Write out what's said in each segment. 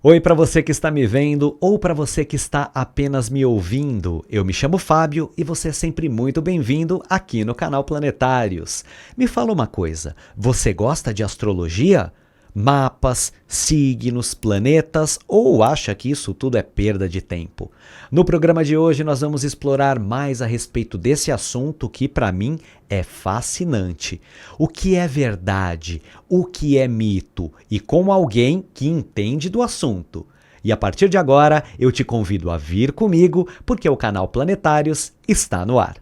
Oi para você que está me vendo ou para você que está apenas me ouvindo. Eu me chamo Fábio e você é sempre muito bem-vindo aqui no canal Planetários. Me fala uma coisa, você gosta de astrologia? Mapas, signos, planetas ou acha que isso tudo é perda de tempo? No programa de hoje nós vamos explorar mais a respeito desse assunto que para mim é fascinante. O que é verdade, o que é mito e com alguém que entende do assunto. E a partir de agora eu te convido a vir comigo porque o canal Planetários está no ar.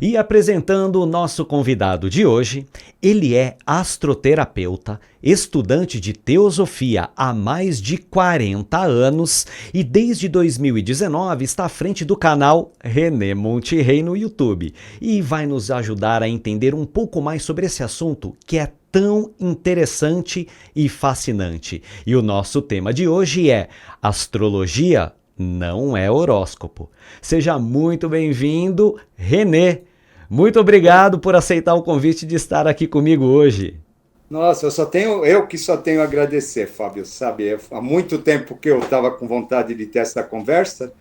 E apresentando o nosso convidado de hoje, ele é astroterapeuta, estudante de teosofia há mais de 40 anos e desde 2019 está à frente do canal René Monterrey no YouTube e vai nos ajudar a entender um pouco mais sobre esse assunto que é tão interessante e fascinante. E o nosso tema de hoje é astrologia não é horóscopo. Seja muito bem-vindo, René. Muito obrigado por aceitar o convite de estar aqui comigo hoje. Nossa, eu que só tenho a agradecer, Fábio, sabe? Há muito tempo que eu estava com vontade de ter essa conversa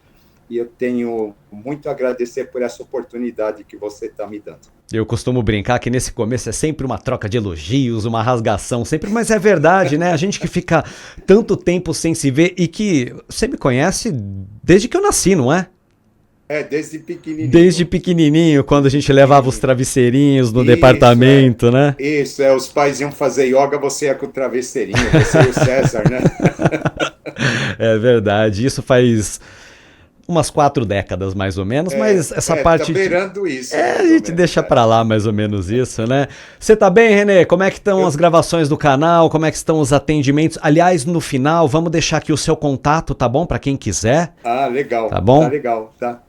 e eu tenho muito a agradecer por essa oportunidade que você está me dando. Eu costumo brincar que nesse começo é sempre uma troca de elogios, uma rasgação, sempre, mas é verdade, né? A gente que fica tanto tempo sem se ver e que você me conhece desde que eu nasci, não é? Desde Desde pequenininho, pequenininho, quando a gente levava os pequenininho. travesseirinhos no Isso, departamento, né? os pais iam fazer yoga, você ia com o travesseirinho, você e o César, né? É verdade, isso faz umas 4 décadas mais ou menos, mas essa Tá parte de... beirando isso, A mais ou gente menos. deixa pra lá mais ou menos isso, né? Você tá bem, Renê? Como é que estão as Eu, gravações do canal? Como é que estão os atendimentos? Aliás, no final, vamos deixar aqui o seu contato, tá bom? Pra quem quiser, tá legal, tá bom? legal, tá.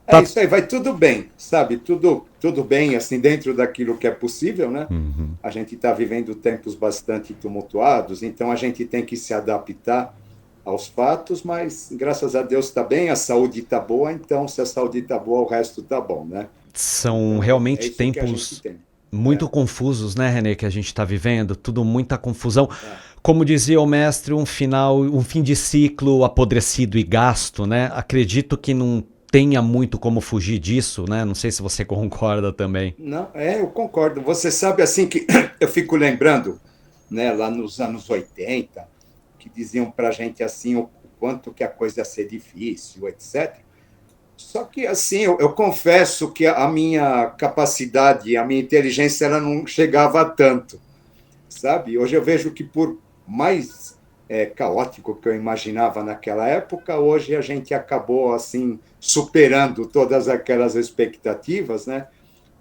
É Tá. isso aí, vai tudo bem, sabe? Tudo bem, assim, dentro daquilo que é possível, né? Uhum. A gente está vivendo tempos bastante tumultuados, então a gente tem que se adaptar aos fatos, mas graças a Deus está bem, a saúde está boa, então se a saúde está boa, o resto está bom, né? São Então é realmente isso que a gente tempos tem. É, muito confusos, né, Renê, que a gente tá vivendo, tudo muita confusão. é. Como dizia o mestre, um fim de ciclo apodrecido e gasto, né? Acredito que não tenha muito como fugir disso, né? Não sei se você concorda também. Não, eu concordo. Você sabe assim que eu fico lembrando, né, lá nos anos 80, que diziam para a gente assim o quanto que a coisa ia ser difícil, etc. Só que, assim, eu confesso que a minha capacidade, a minha inteligência, ela não chegava a tanto, sabe? Hoje eu vejo que, por mais caótico que eu imaginava naquela época, hoje a gente acabou, assim, superando todas aquelas expectativas, né?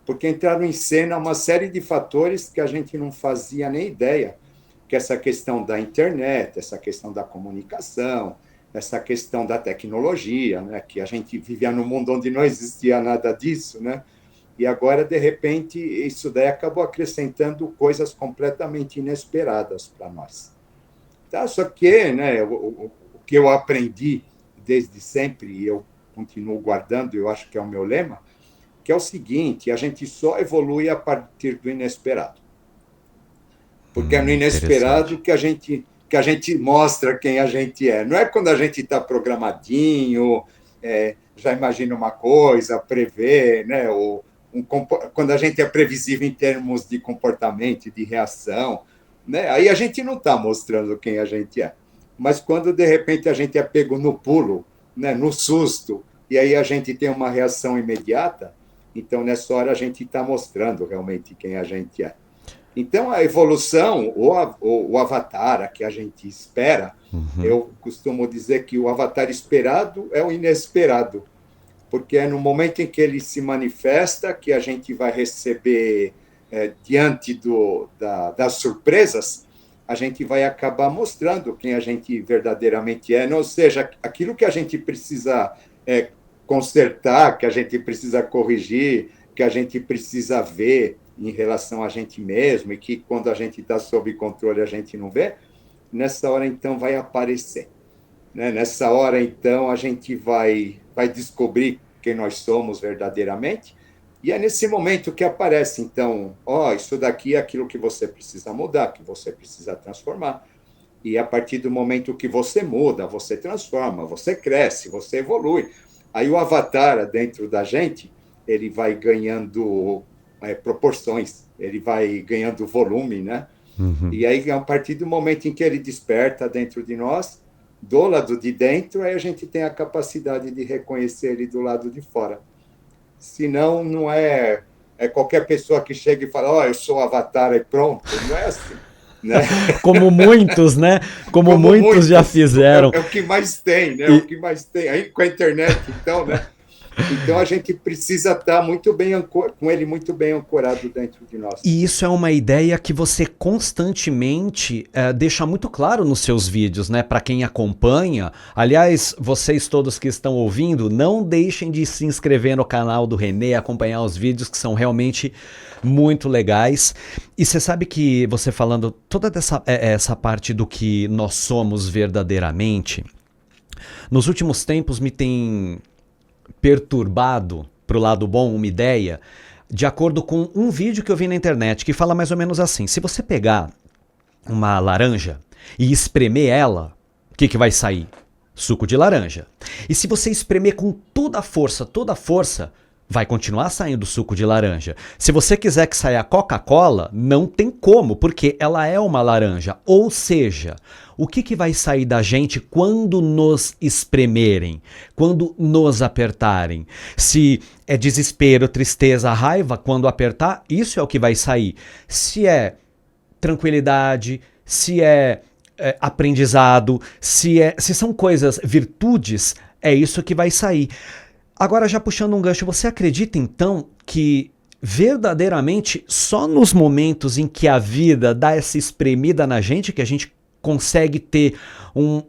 Porque entraram em cena uma série de fatores que a gente não fazia nem ideia, que essa questão da internet, essa questão da comunicação, essa questão da tecnologia, né, que a gente vivia num mundo onde não existia nada disso, né? E agora, de repente, isso daí acabou acrescentando coisas completamente inesperadas para nós. Tá? Só que, né, o que eu aprendi desde sempre, e eu continuo guardando, eu acho que é o meu lema, que é o seguinte: a gente só evolui a partir do inesperado. Porque é no inesperado Interessante. que a gente mostra quem a gente é. Não é quando a gente está programadinho, já imagina uma coisa, prevê, né? Quando a gente é previsível em termos de comportamento, de reação, né? Aí a gente não está mostrando quem a gente é. Mas quando de repente a gente é pego no pulo, né? No susto, e aí a gente tem uma reação imediata, então nessa hora a gente está mostrando realmente quem a gente é. Então, a evolução, ou o avatar, a que a gente espera, Uhum. eu costumo dizer que o avatar esperado é o inesperado, porque é no momento em que ele se manifesta que a gente vai receber, diante das surpresas, a gente vai acabar mostrando quem a gente verdadeiramente é, ou seja, aquilo que a gente precisa consertar, que a gente precisa corrigir, que a gente precisa ver. em relação a gente mesmo, e que quando a gente está sob controle a gente não vê, nessa hora então vai aparecer. Né? Nessa hora então a gente vai descobrir quem nós somos verdadeiramente, e é nesse momento que aparece, então, isso daqui é aquilo que você precisa mudar, que você precisa transformar. E a partir do momento que você muda, você transforma, você cresce, você evolui. Aí o avatar dentro da gente, ele vai ganhando proporções, ele vai ganhando volume, né? Uhum. E aí, a partir do momento em que ele desperta dentro de nós, do lado de dentro, aí a gente tem a capacidade de reconhecer ele do lado de fora. Senão, não é qualquer pessoa que chega e fala, eu sou o avatar e pronto. Não é assim. Né? Como muitos, né? Como muitos já fizeram. É o que mais tem, né? O que mais tem. Aí com a internet, então, né? Então a gente precisa estar muito bem com ele muito bem ancorado dentro de nós. E isso é uma ideia que você constantemente deixa muito claro nos seus vídeos, né? Para quem acompanha. Aliás, vocês todos que estão ouvindo, não deixem de se inscrever no canal do René, acompanhar os vídeos que são realmente muito legais. E você sabe que você falando toda essa parte do que nós somos verdadeiramente, nos últimos tempos me tem perturbado pro lado bom uma ideia, de acordo com um vídeo que eu vi na internet que fala mais ou menos assim: se você pegar uma laranja e espremer ela, o que vai sair? Suco de laranja. E se você espremer com toda a força, vai continuar saindo suco de laranja. Se você quiser que saia Coca-Cola, não tem como, porque ela é uma laranja. Ou seja, o que vai sair da gente quando nos espremerem, quando nos apertarem? Se é desespero, tristeza, raiva, quando apertar, isso é o que vai sair. Se é tranquilidade, se é aprendizado, se são coisas, virtudes, é isso que vai sair. Agora, já puxando um gancho, você acredita então que verdadeiramente só nos momentos em que a vida dá essa espremida na gente que a gente consegue ter um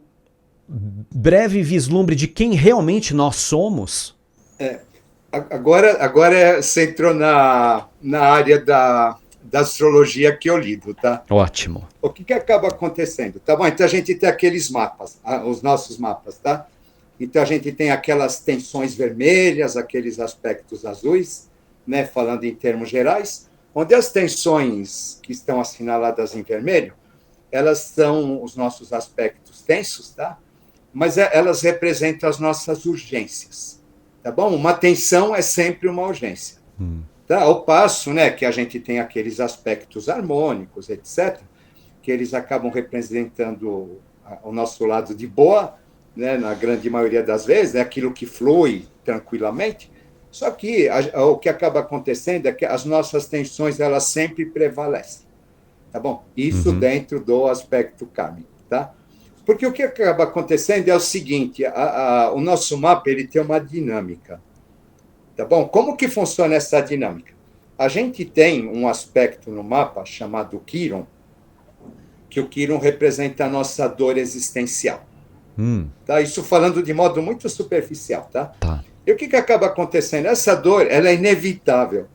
breve vislumbre de quem realmente nós somos? Agora você entrou na área da astrologia que eu lido, tá? Ótimo. O que acaba acontecendo? Tá bom, então a gente tem aqueles mapas, os nossos mapas, tá? Então, a gente tem aquelas tensões vermelhas, aqueles aspectos azuis, né, falando em termos gerais, onde as tensões que estão assinaladas em vermelho, elas são os nossos aspectos tensos, tá? Mas elas representam as nossas urgências, tá bom? Uma tensão é sempre uma urgência. Tá? Ao passo, né, que a gente tem aqueles aspectos harmônicos, etc., que eles acabam representando o nosso lado de boa, né, na grande maioria das vezes, é aquilo que flui tranquilamente, só que o que acaba acontecendo é que as nossas tensões, elas sempre prevalecem, tá bom? Isso dentro do aspecto kármico, tá? Porque o que acaba acontecendo é o seguinte, o nosso mapa, ele tem uma dinâmica, tá bom? Como que funciona essa dinâmica? A gente tem um aspecto no mapa chamado Quiron, que o Quiron representa a nossa dor existencial. Tá? Isso falando de modo muito superficial, tá? E o que acaba acontecendo? Essa dor, ela é inevitável.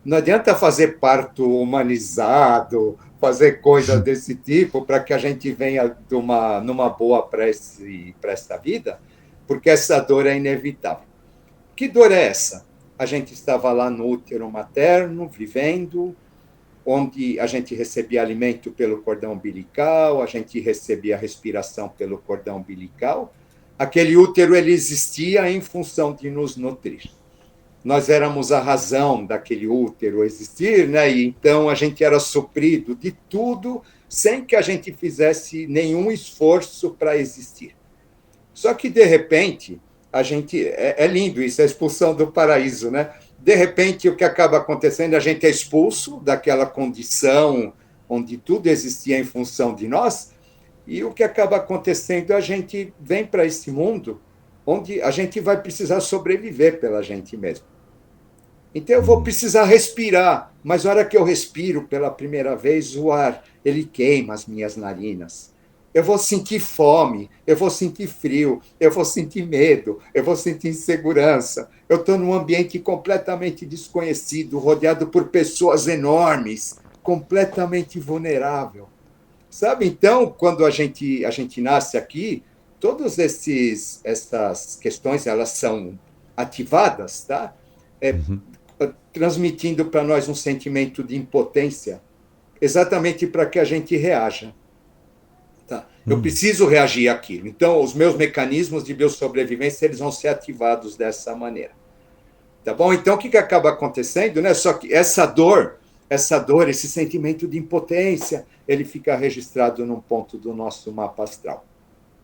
Não adianta fazer parto humanizado, fazer coisa desse tipo para que a gente venha numa boa para esta vida, porque essa dor é inevitável. Que dor é essa? A gente estava lá no útero materno, vivendo, onde a gente recebia alimento pelo cordão umbilical, a gente recebia respiração pelo cordão umbilical. Aquele útero, ele existia em função de nos nutrir. Nós éramos a razão daquele útero existir, né? E então a gente era suprido de tudo sem que a gente fizesse nenhum esforço para existir. Só que, de repente, a gente... É lindo isso, a expulsão do paraíso, né? De repente, o que acaba acontecendo, a gente é expulso daquela condição onde tudo existia em função de nós, e o que acaba acontecendo, a gente vem para esse mundo onde a gente vai precisar sobreviver pela gente mesmo. Então, eu vou precisar respirar, mas na hora que eu respiro pela primeira vez, o ar, ele queima as minhas narinas. eu vou sentir fome, eu vou sentir frio, eu vou sentir medo, eu vou sentir insegurança. Eu estou num ambiente completamente desconhecido, rodeado por pessoas enormes, completamente vulnerável. Sabe? Então, quando a gente nasce aqui, todas essas questões elas são ativadas, tá? É, Uhum. transmitindo para nós um sentimento de impotência, exatamente para que a gente reaja. Tá? Eu preciso reagir àquilo. Então, os meus mecanismos de biosobrevivência eles vão ser ativados dessa maneira. Tá bom? Então, o que acaba acontecendo? Né? Só que essa dor, esse sentimento de impotência, ele fica registrado num ponto do nosso mapa astral,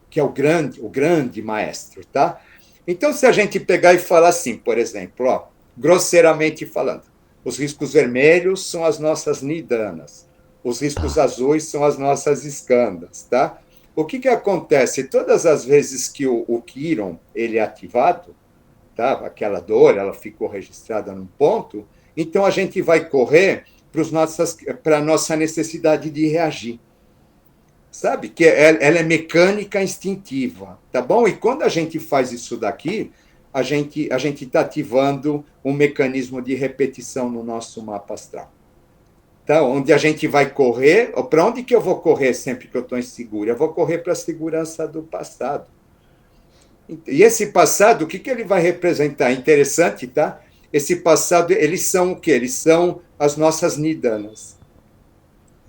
que é o grande maestro. Tá? Então, se a gente pegar e falar assim, por exemplo, ó, grosseiramente falando, os riscos vermelhos são as nossas nidanas, os riscos Tá. azuis são as nossas escandas, tá? O que acontece? Todas as vezes que o Quiron ele é ativado, tá? Aquela dor, ela ficou registrada num ponto, então a gente vai correr para a nossa necessidade de reagir. Sabe? Que ela é mecânica instintiva, tá bom? E quando a gente faz isso daqui, a gente está ativando um mecanismo de repetição no nosso mapa astral. Tá? Onde a gente vai correr, para onde que eu vou correr sempre que eu estou inseguro? Eu vou correr para a segurança do passado. E esse passado, o que ele vai representar? Interessante, tá? Esse passado, eles são o quê? Eles são as nossas nidanas.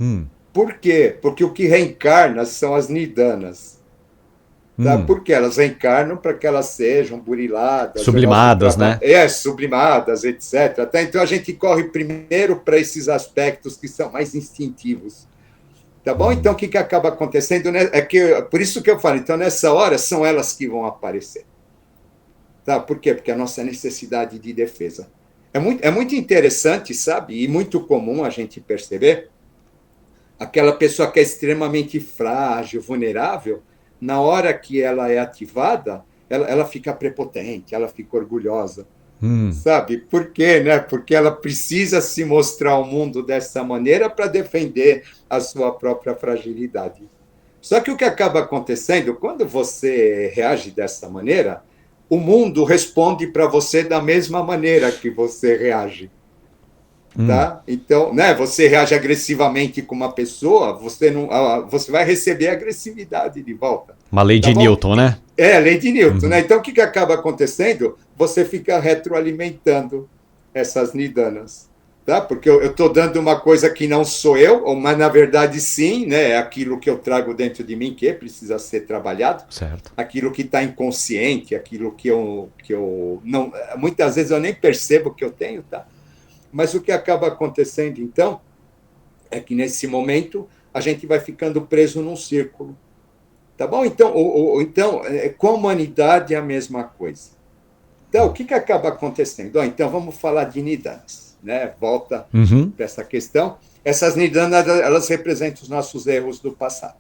Hum. Por quê? Porque o que reencarna são as nidanas. Tá? Porque elas reencarnam para que elas sejam buriladas. Sublimadas, né? Sublimadas, etc. Tá? Então a gente corre primeiro para esses aspectos que são mais instintivos. Tá bom? Então o que acaba acontecendo? Né? Por isso que eu falo, então nessa hora são elas que vão aparecer. Tá? Por quê? Porque a nossa necessidade de defesa. É muito interessante, sabe? E muito comum a gente perceber aquela pessoa que é extremamente frágil, vulnerável, na hora que ela é ativada, ela fica prepotente, ela fica orgulhosa. Sabe? Por quê? Né? Porque ela precisa se mostrar ao mundo dessa maneira para defender a sua própria fragilidade. Só que o que acaba acontecendo, quando você reage dessa maneira, o mundo responde para você da mesma maneira que você reage. Tá? Então, né, você reage agressivamente com uma pessoa, você vai receber agressividade de volta. Uma lei Tá de bom? Newton, né? É, a lei de Newton. Né? Então, o que acaba acontecendo? Você fica retroalimentando essas nidanas. Tá? Porque eu estou dando uma coisa que não sou eu, mas na verdade sim, né? É aquilo que eu trago dentro de mim que precisa ser trabalhado. Certo. Aquilo que está inconsciente, aquilo que eu não. Muitas vezes eu nem percebo que eu tenho, tá? Mas o que acaba acontecendo, então, é que nesse momento a gente vai ficando preso num círculo. Tá bom? Então, com a humanidade é a mesma coisa. Então, o que acaba acontecendo? Então, vamos falar de nidanas. Né? Volta para essa questão. Essas nidanas, elas representam os nossos erros do passado.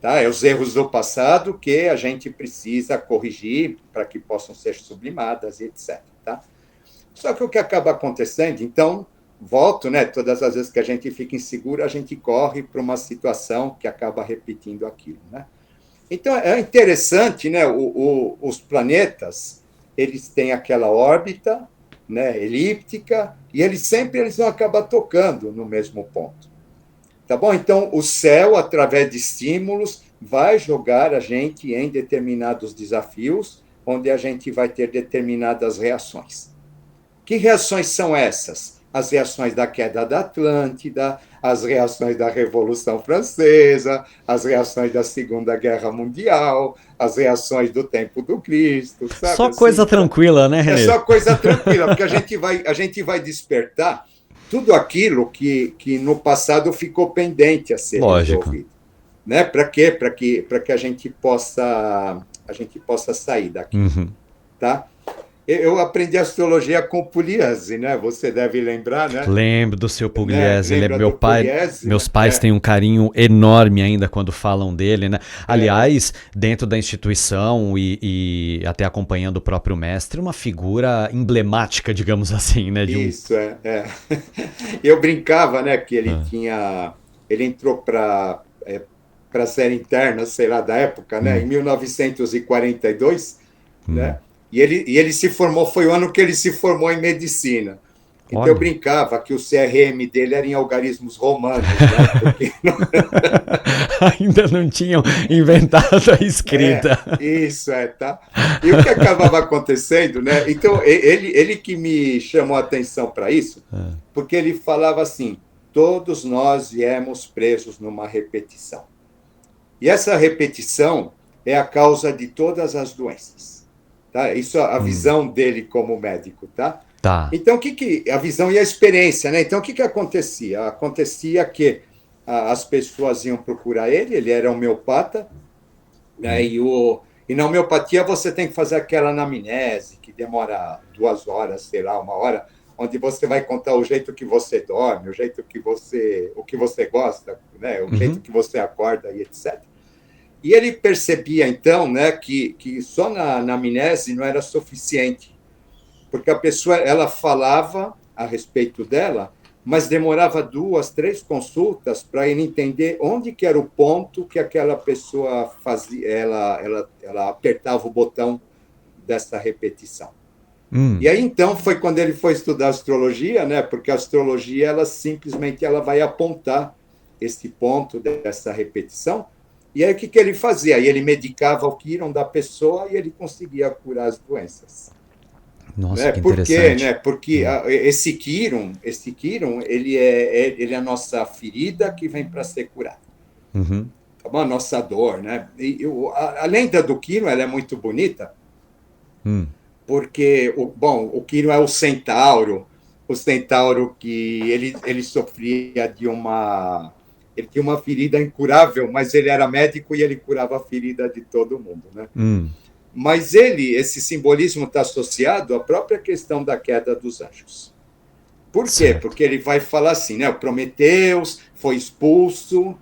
Tá? É os erros do passado que a gente precisa corrigir para que possam ser sublimadas e etc. Tá? Só que o que acaba acontecendo, então, volto, né? Todas as vezes que a gente fica inseguro, a gente corre para uma situação que acaba repetindo aquilo, né? Então, é interessante, né? Os planetas, eles têm aquela órbita, né, elíptica, e eles vão acabar tocando no mesmo ponto. Tá bom? Então, o céu, através de estímulos, vai jogar a gente em determinados desafios, onde a gente vai ter determinadas reações. Que reações são essas? As reações da queda da Atlântida, as reações da Revolução Francesa, as reações da Segunda Guerra Mundial, as reações do tempo do Cristo, sabe? Só coisa tranquila, né, Renê? É só coisa tranquila, porque a gente vai despertar tudo aquilo que no passado ficou pendente a ser resolvido. Né? Para quê? Para que a gente possa sair daqui. Tá? Eu aprendi astrologia com o Pugliese, né? Você deve lembrar, né? Lembro do seu Pugliese, né? Ele é meu pai. Pugliese, meus pais têm um carinho enorme ainda quando falam dele, né? Aliás, dentro da instituição e até acompanhando o próprio mestre, uma figura emblemática, digamos assim, né? Isso, Eu brincava, né? Que ele entrou para para ser interna, sei lá, da época, né? Em 1942, né? E ele se formou, foi o ano que ele se formou em medicina. Então eu Olha. brincava que o CRM dele era em algarismos romanos, né? Porque Ainda não tinham inventado a escrita. isso tá. E o que acabava acontecendo, né? Então ele que me chamou a atenção para isso, porque ele falava assim: todos nós viemos presos numa repetição. E essa repetição é a causa de todas as doenças. Tá? Isso é a visão dele como médico. Tá? Tá. Então, a visão e a experiência, né? Então, o que acontecia? Acontecia que as pessoas iam procurar ele era homeopata, né? E na homeopatia você tem que fazer aquela anamnese, que demora 2 horas, sei lá, 1 hora, onde você vai contar o jeito que você dorme, o que você gosta, né? O jeito que você acorda e etc. E ele percebia, então, né, que só na anamnese não era suficiente, porque a pessoa ela falava a respeito dela, mas demorava 2, 3 consultas para ele entender onde que era o ponto que aquela pessoa fazia, ela apertava o botão dessa repetição. E aí, então, foi quando ele foi estudar astrologia, né, porque a astrologia, ela simplesmente vai apontar esse ponto dessa repetição. E aí, o que ele fazia? Aí ele medicava o quíron da pessoa e ele conseguia curar as doenças. Nossa, Né? que Por quê? interessante. Né? Porque esse quíron, ele é a nossa ferida que vem para ser curada. Tá bom? A nossa dor, né? A lenda do quíron, ela é muito bonita, porque o quíron é o centauro que ele sofria ele tinha uma ferida incurável, mas ele era médico e ele curava a ferida de todo mundo, né? Mas esse simbolismo está associado à própria questão da queda dos anjos. Por quê? Certo. Porque ele vai falar assim, né? O Prometeus foi expulso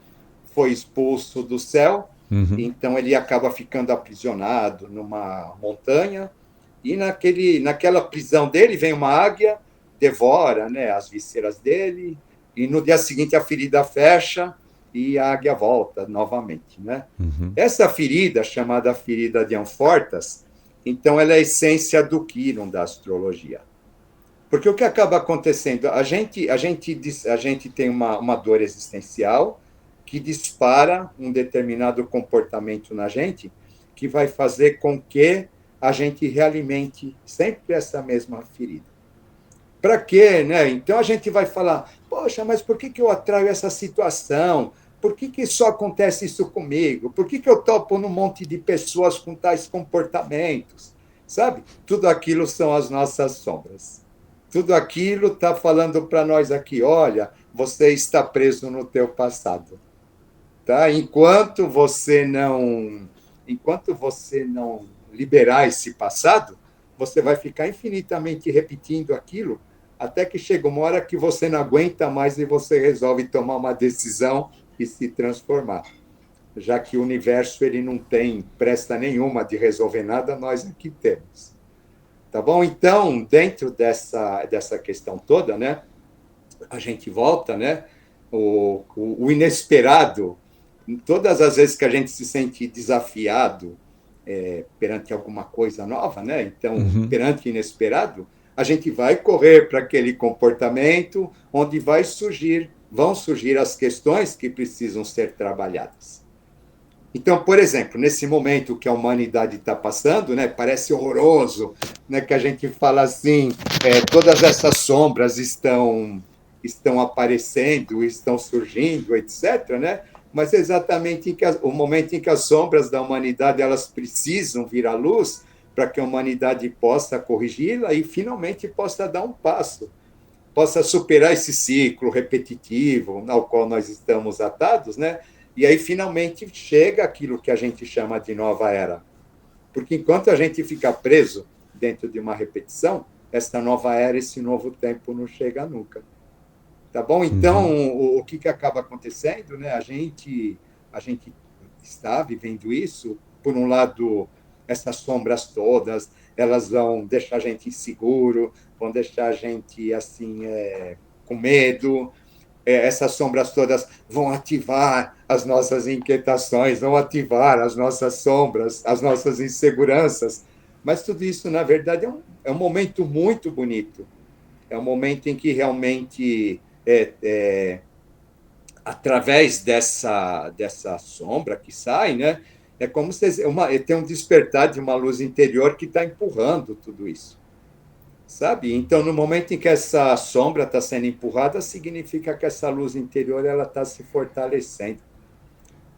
do céu, então ele acaba ficando aprisionado numa montanha, e naquela prisão dele vem uma águia, devora, né, as vísceras dele, e no dia seguinte a ferida fecha e a águia volta novamente, né? Essa ferida, chamada ferida de Anfortas, então ela é a essência do quíron da astrologia. Porque o que acaba acontecendo? A gente tem uma dor existencial que dispara um determinado comportamento na gente, que vai fazer com que a gente realimente sempre essa mesma ferida. Para quê? Né? Então a gente vai falar, poxa, mas por que eu atraio essa situação? Por que só acontece isso comigo? Por que eu topo num monte de pessoas com tais comportamentos? Sabe? Tudo aquilo são as nossas sombras. Tudo aquilo está falando para nós aqui, olha, você está preso no teu passado. Tá? Enquanto você não liberar esse passado, você vai ficar infinitamente repetindo aquilo, até que chega uma hora que você não aguenta mais e você resolve tomar uma decisão e se transformar. Já que o universo ele não tem pressa nenhuma de resolver nada, nós aqui temos. Tá bom? Então, dentro dessa questão toda, né, a gente volta, né, o inesperado, todas as vezes que a gente se sente desafiado perante alguma coisa nova, né, então, perante o inesperado, a gente vai correr para aquele comportamento onde vão surgir as questões que precisam ser trabalhadas. Então, por exemplo, nesse momento que a humanidade está passando, né, parece horroroso, né, que a gente fala assim, todas essas sombras estão aparecendo, estão surgindo, etc., né? Mas é exatamente o momento em que as sombras da humanidade elas precisam vir à luz para que a humanidade possa corrigi-la e finalmente possa dar um passo, possa superar esse ciclo repetitivo ao qual nós estamos atados, né? E aí, finalmente, chega aquilo que a gente chama de nova era. Porque enquanto a gente fica preso dentro de uma repetição, essa nova era, esse novo tempo não chega nunca. Tá bom? Então, o que acaba acontecendo, né? A gente está vivendo isso, por um lado, essas sombras todas, elas vão deixar a gente inseguro, vão deixar a gente, assim, com medo, essas sombras todas vão ativar as nossas inquietações, não ativar as nossas sombras, as nossas inseguranças. Mas tudo isso, na verdade, é um momento muito bonito. É um momento em que realmente, através dessa sombra que sai, né, é como se tem um despertar de uma luz interior que está empurrando tudo isso. Sabe? Então, no momento em que essa sombra está sendo empurrada, significa que essa luz interior ela está se fortalecendo.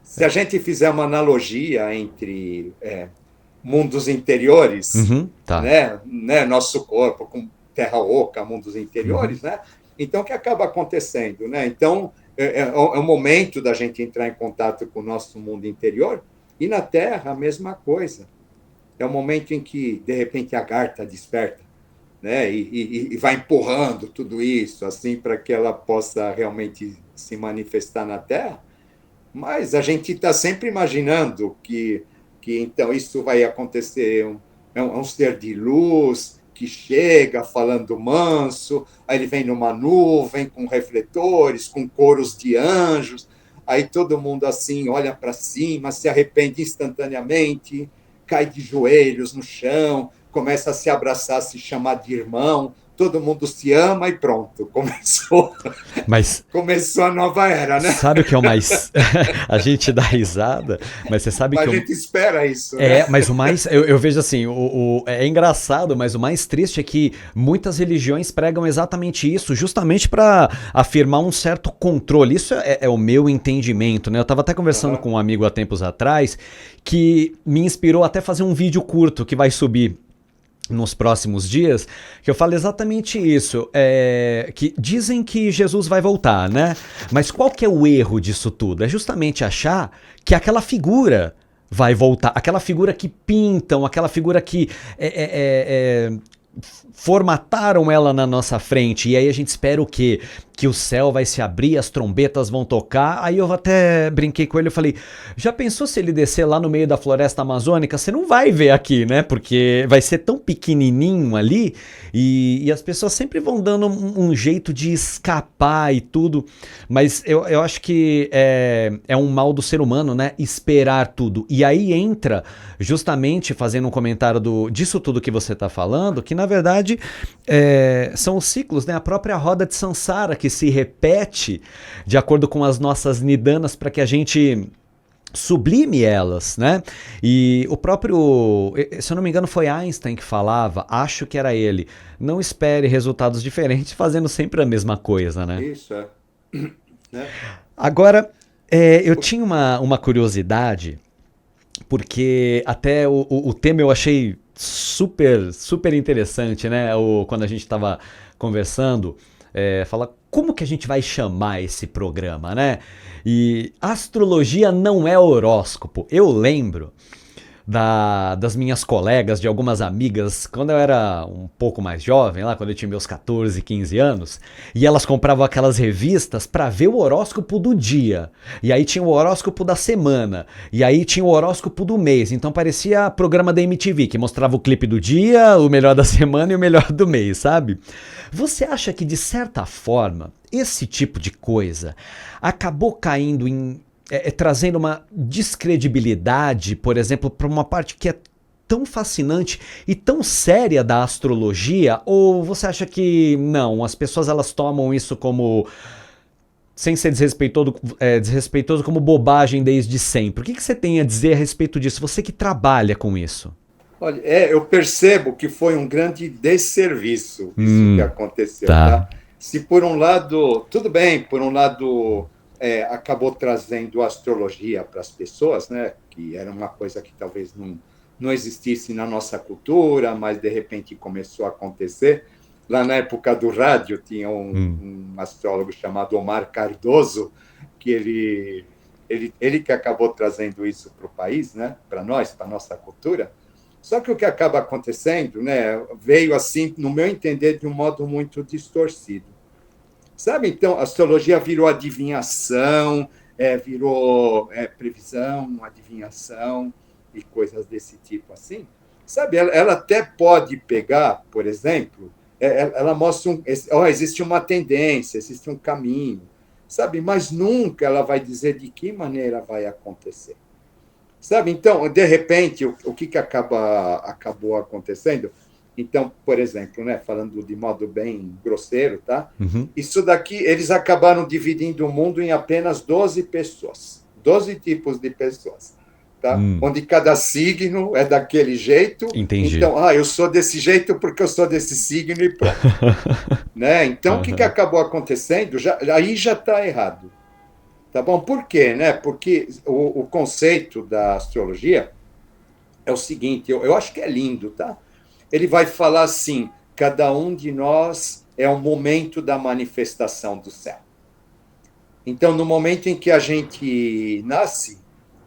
Se a gente fizer uma analogia entre mundos interiores, tá. né, nosso corpo com terra oca, mundos interiores, né? Então, o que acaba acontecendo? Né? Então, é o momento da gente entrar em contato com o nosso mundo interior, e na Terra, a mesma coisa. É o momento em que, de repente, a garta desperta, né? E vai empurrando tudo isso assim para que ela possa realmente se manifestar na Terra. Mas a gente está sempre imaginando que então isso vai acontecer. É um ser de luz que chega falando manso, aí ele vem numa nuvem com refletores, com coros de anjos, aí todo mundo assim olha para cima, se arrepende instantaneamente, cai de joelhos no chão, começa a se abraçar, a se chamar de irmão, todo mundo se ama e pronto, Mas começou a nova era, né? sabe o que é o mais. A gente dá risada, mas você sabe Mas que a o. gente espera isso, né? Mas o mais. Eu vejo assim, é engraçado, mas o mais triste é que muitas religiões pregam exatamente isso, justamente para afirmar um certo controle. Isso é o meu entendimento, né? Eu tava até conversando com um amigo há tempos atrás que me inspirou até fazer um vídeo curto que vai subir nos próximos dias, que eu falo exatamente isso, que dizem que Jesus vai voltar, né? Mas qual que é o erro disso tudo? É justamente achar que aquela figura vai voltar, aquela figura que pintam, aquela figura que formataram ela na nossa frente, e aí a gente espera o quê? Que o céu vai se abrir, as trombetas vão tocar. Aí eu até brinquei com ele, eu falei, já pensou se ele descer lá no meio da floresta amazônica? Você não vai ver aqui, né? Porque vai ser tão pequenininho ali, e as pessoas sempre vão dando um jeito de escapar e tudo, mas eu acho que é um mal do ser humano, né? Esperar tudo. E aí entra, justamente fazendo um comentário disso tudo que você está falando, que na verdade são os ciclos, né? A própria roda de Sansara que se repete de acordo com as nossas nidanas para que a gente sublime elas, né? E o próprio, se eu não me engano, foi Einstein que falava, acho que era ele, não espere resultados diferentes fazendo sempre a mesma coisa, né? Isso, né? Agora, eu tinha uma curiosidade, porque até o tema eu achei super, super interessante, né? Quando a gente estava conversando, fala como que a gente vai chamar esse programa, né? E astrologia não é horóscopo. Eu lembro das minhas colegas, de algumas amigas, quando eu era um pouco mais jovem, lá quando eu tinha meus 14, 15 anos, e elas compravam aquelas revistas para ver o horóscopo do dia. E aí tinha o horóscopo da semana, e aí tinha o horóscopo do mês. Então parecia programa da MTV, que mostrava o clipe do dia, o melhor da semana e o melhor do mês, sabe? Você acha que, de certa forma, esse tipo de coisa acabou caindo trazendo uma descredibilidade, por exemplo, para uma parte que é tão fascinante e tão séria da astrologia? Ou você acha que não, as pessoas elas tomam isso como, sem ser desrespeitoso, como bobagem desde sempre? O que você tem a dizer a respeito disso? Você que trabalha com isso. Olha, eu percebo que foi um grande desserviço isso que aconteceu, tá? tá? Se por um lado, tudo bem, por um lado acabou trazendo astrologia para as pessoas, né? Que era uma coisa que talvez não existisse na nossa cultura, mas de repente começou a acontecer. Lá na época do rádio tinha um astrólogo chamado Omar Cardoso, que ele que acabou trazendo isso para o país, né? Para nós, para a nossa cultura. Só que o que acaba acontecendo, né? Veio assim, no meu entender, de um modo muito distorcido. Sabe, então, a astrologia virou adivinhação, virou previsão, adivinhação e coisas desse tipo assim. Sabe, ela até pode pegar, por exemplo, ela mostra existe uma tendência, existe um caminho, sabe? Mas nunca ela vai dizer de que maneira vai acontecer. Sabe? Então, de repente, o que acabou acontecendo? Então, por exemplo, né, falando de modo bem grosseiro, tá? Uhum. Isso daqui, eles acabaram dividindo o mundo em apenas 12 pessoas, 12 tipos de pessoas, tá? Onde cada signo é daquele jeito. Entendi. Então, eu sou desse jeito porque eu sou desse signo e pronto. Né? Então, o que acabou acontecendo? Aí já está errado. Tá bom? Por quê? Né? Porque o conceito da astrologia é o seguinte, eu acho que é lindo, tá? Ele vai falar assim, cada um de nós é um momento da manifestação do céu. Então, no momento em que a gente nasce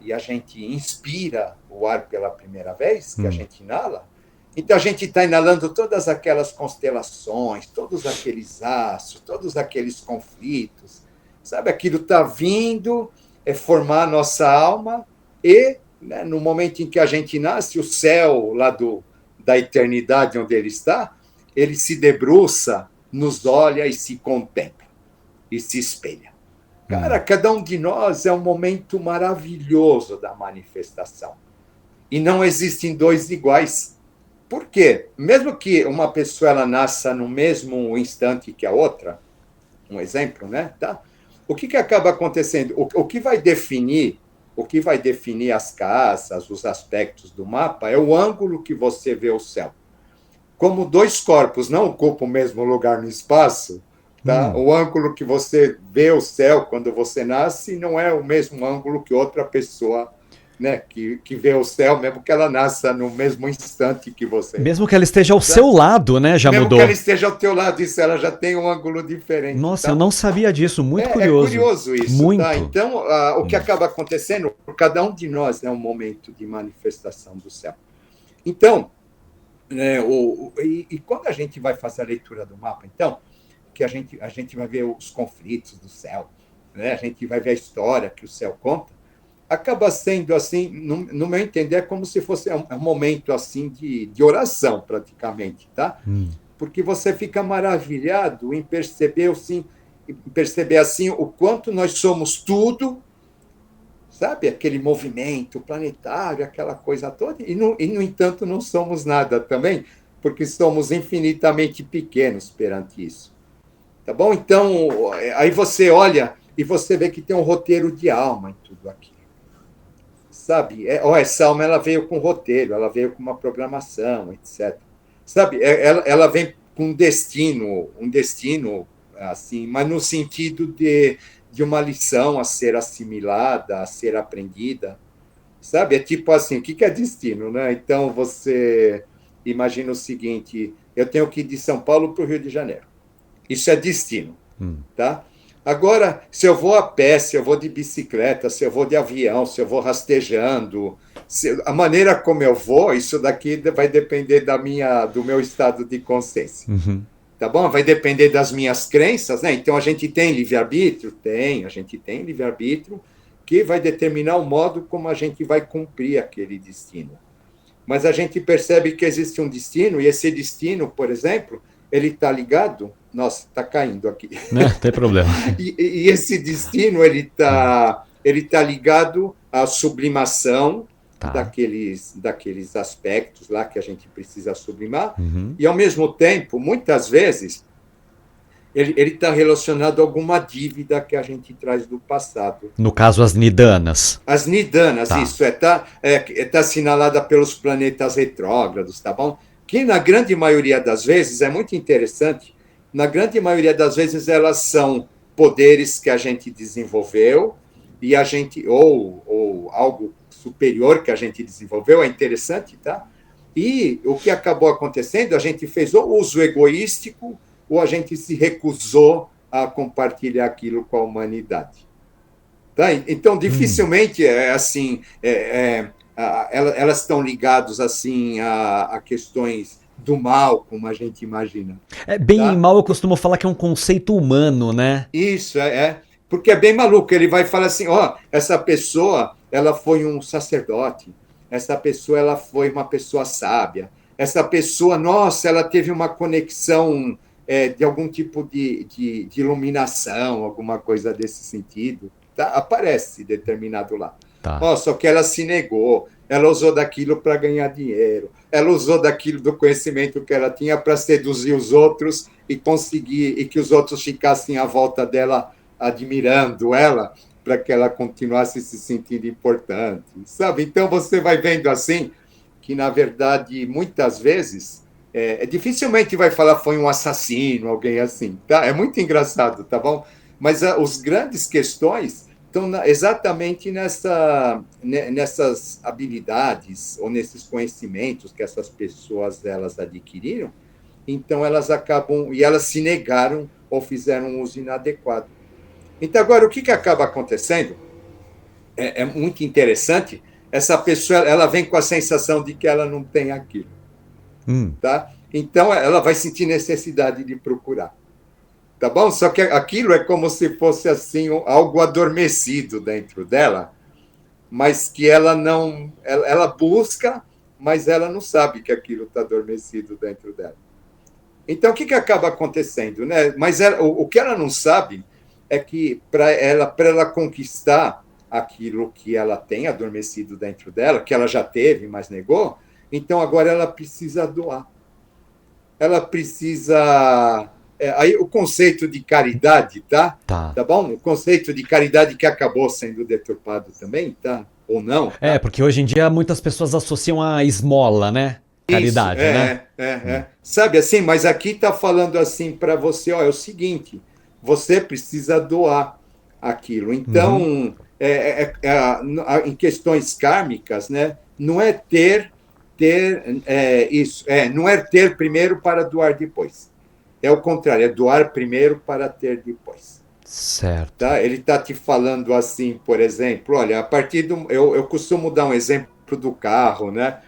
e a gente inspira o ar pela primeira vez, que a gente inala, então a gente está inalando todas aquelas constelações, todos aqueles astros, todos aqueles conflitos, sabe? Aquilo está vindo, formar a nossa alma e, né, no momento em que a gente nasce, o céu lá da eternidade onde ele está, ele se debruça, nos olha e se contempla, e se espelha. Cara, cada um de nós é um momento maravilhoso da manifestação. E não existem dois iguais. Por quê? Mesmo que uma pessoa ela nasça no mesmo instante que a outra, um exemplo, né? Tá? O que acaba acontecendo? O que vai definir as casas, os aspectos do mapa, é o ângulo que você vê o céu. Como dois corpos não ocupam o mesmo lugar no espaço, tá? O ângulo que você vê o céu quando você nasce não é o mesmo ângulo que outra pessoa, né, que vê o céu, mesmo que ela nasça no mesmo instante que você. Mesmo que ela esteja ao seu lado, né? Já mesmo mudou. Mesmo que ela esteja ao teu lado, isso ela já tem um ângulo diferente. Nossa, tá? eu não sabia disso, muito curioso. É curioso isso, muito. Tá? Então, o que acaba acontecendo, cada um de nós é um momento de manifestação do céu. Então, e quando a gente vai fazer a leitura do mapa, então, que a gente vai ver os conflitos do céu, né? A gente vai ver a história que o céu conta, acaba sendo assim, no meu entender, é como se fosse um momento assim de oração, praticamente, tá? Porque você fica maravilhado em perceber assim o quanto nós somos tudo, sabe? Aquele movimento planetário, aquela coisa toda, e no entanto não somos nada também, porque somos infinitamente pequenos perante isso. Tá bom? Então, aí você olha e você vê que tem um roteiro de alma em tudo aquilo. Sabe? Essa alma ela veio com roteiro, ela veio com uma programação, etc. Sabe? Ela vem com um destino assim, mas no sentido de uma lição a ser assimilada, a ser aprendida. Sabe? É tipo assim, o que é destino, né? Então, você imagina o seguinte, eu tenho que ir de São Paulo para o Rio de Janeiro. Isso é destino, tá? Agora, se eu vou a pé, se eu vou de bicicleta, se eu vou de avião, se eu vou rastejando, a maneira como eu vou, isso daqui vai depender do meu estado de consciência. Tá bom? Vai depender das minhas crenças, né? Então, a gente tem livre-arbítrio? A gente tem livre-arbítrio que vai determinar o modo como a gente vai cumprir aquele destino. Mas a gente percebe que existe um destino, e esse destino, por exemplo, ele está ligado... Nossa, está caindo aqui. Não tem problema. E esse destino, ele tá ligado à sublimação daqueles aspectos lá que a gente precisa sublimar, e, ao mesmo tempo, muitas vezes, ele está relacionado a alguma dívida que a gente traz do passado. No caso, as nidanas. As nidanas, isso, tá assinalada pelos planetas retrógrados, tá bom? Que, na grande maioria das vezes, é muito interessante. Na grande maioria das vezes, elas são poderes que a gente desenvolveu e a gente ou algo superior que a gente desenvolveu, é interessante, tá? E o que acabou acontecendo, a gente fez ou uso egoístico ou a gente se recusou a compartilhar aquilo com a humanidade. Tá? Então, dificilmente elas estão ligadas assim a questões do mal, como a gente imagina. Bem e mal eu costumo falar que é um conceito humano, né? Isso, porque é bem maluco. Ele vai falar assim, essa pessoa, ela foi um sacerdote, essa pessoa, ela foi uma pessoa sábia, essa pessoa, nossa, ela teve uma conexão de algum tipo de iluminação, alguma coisa desse sentido. Tá? Aparece determinado lá. Tá. Só que ela se negou, ela usou daquilo para ganhar dinheiro, ela usou daquilo do conhecimento que ela tinha para seduzir os outros e conseguir, e que os outros ficassem à volta dela admirando ela, para que ela continuasse se sentindo importante, sabe? Então você vai vendo assim que, na verdade, muitas vezes, dificilmente vai falar foi um assassino, alguém assim, tá? É muito engraçado, tá bom? Mas os grandes questões estão exatamente nessas habilidades ou nesses conhecimentos que essas pessoas elas adquiriram, então elas acabam, e elas se negaram ou fizeram um uso inadequado. Então, agora, o que acaba acontecendo é muito interessante. Essa pessoa ela vem com a sensação de que ela não tem aquilo. Tá? Então, ela vai sentir necessidade de procurar. Tá bom? Só que aquilo é como se fosse assim algo adormecido dentro dela, mas que ela não. Ela busca, mas ela não sabe que aquilo está adormecido dentro dela. Então, o que acaba acontecendo? Né? Mas o que ela não sabe é que para ela conquistar aquilo que ela tem adormecido dentro dela, que ela já teve, mas negou, então agora ela precisa doar. Ela precisa... aí o conceito de caridade, tá? Tá bom? O conceito de caridade que acabou sendo deturpado também, tá? Ou não? Tá? Porque hoje em dia muitas pessoas associam a esmola, né? Caridade, isso, né? Sabe assim, mas aqui está falando assim para você, é o seguinte, você precisa doar aquilo. Então, em questões kármicas, né, não é não é ter primeiro para doar depois. É o contrário, é doar primeiro para ter depois. Certo. Tá? Ele está te falando assim, por exemplo, olha, a partir do... Eu costumo dar um exemplo do carro, né?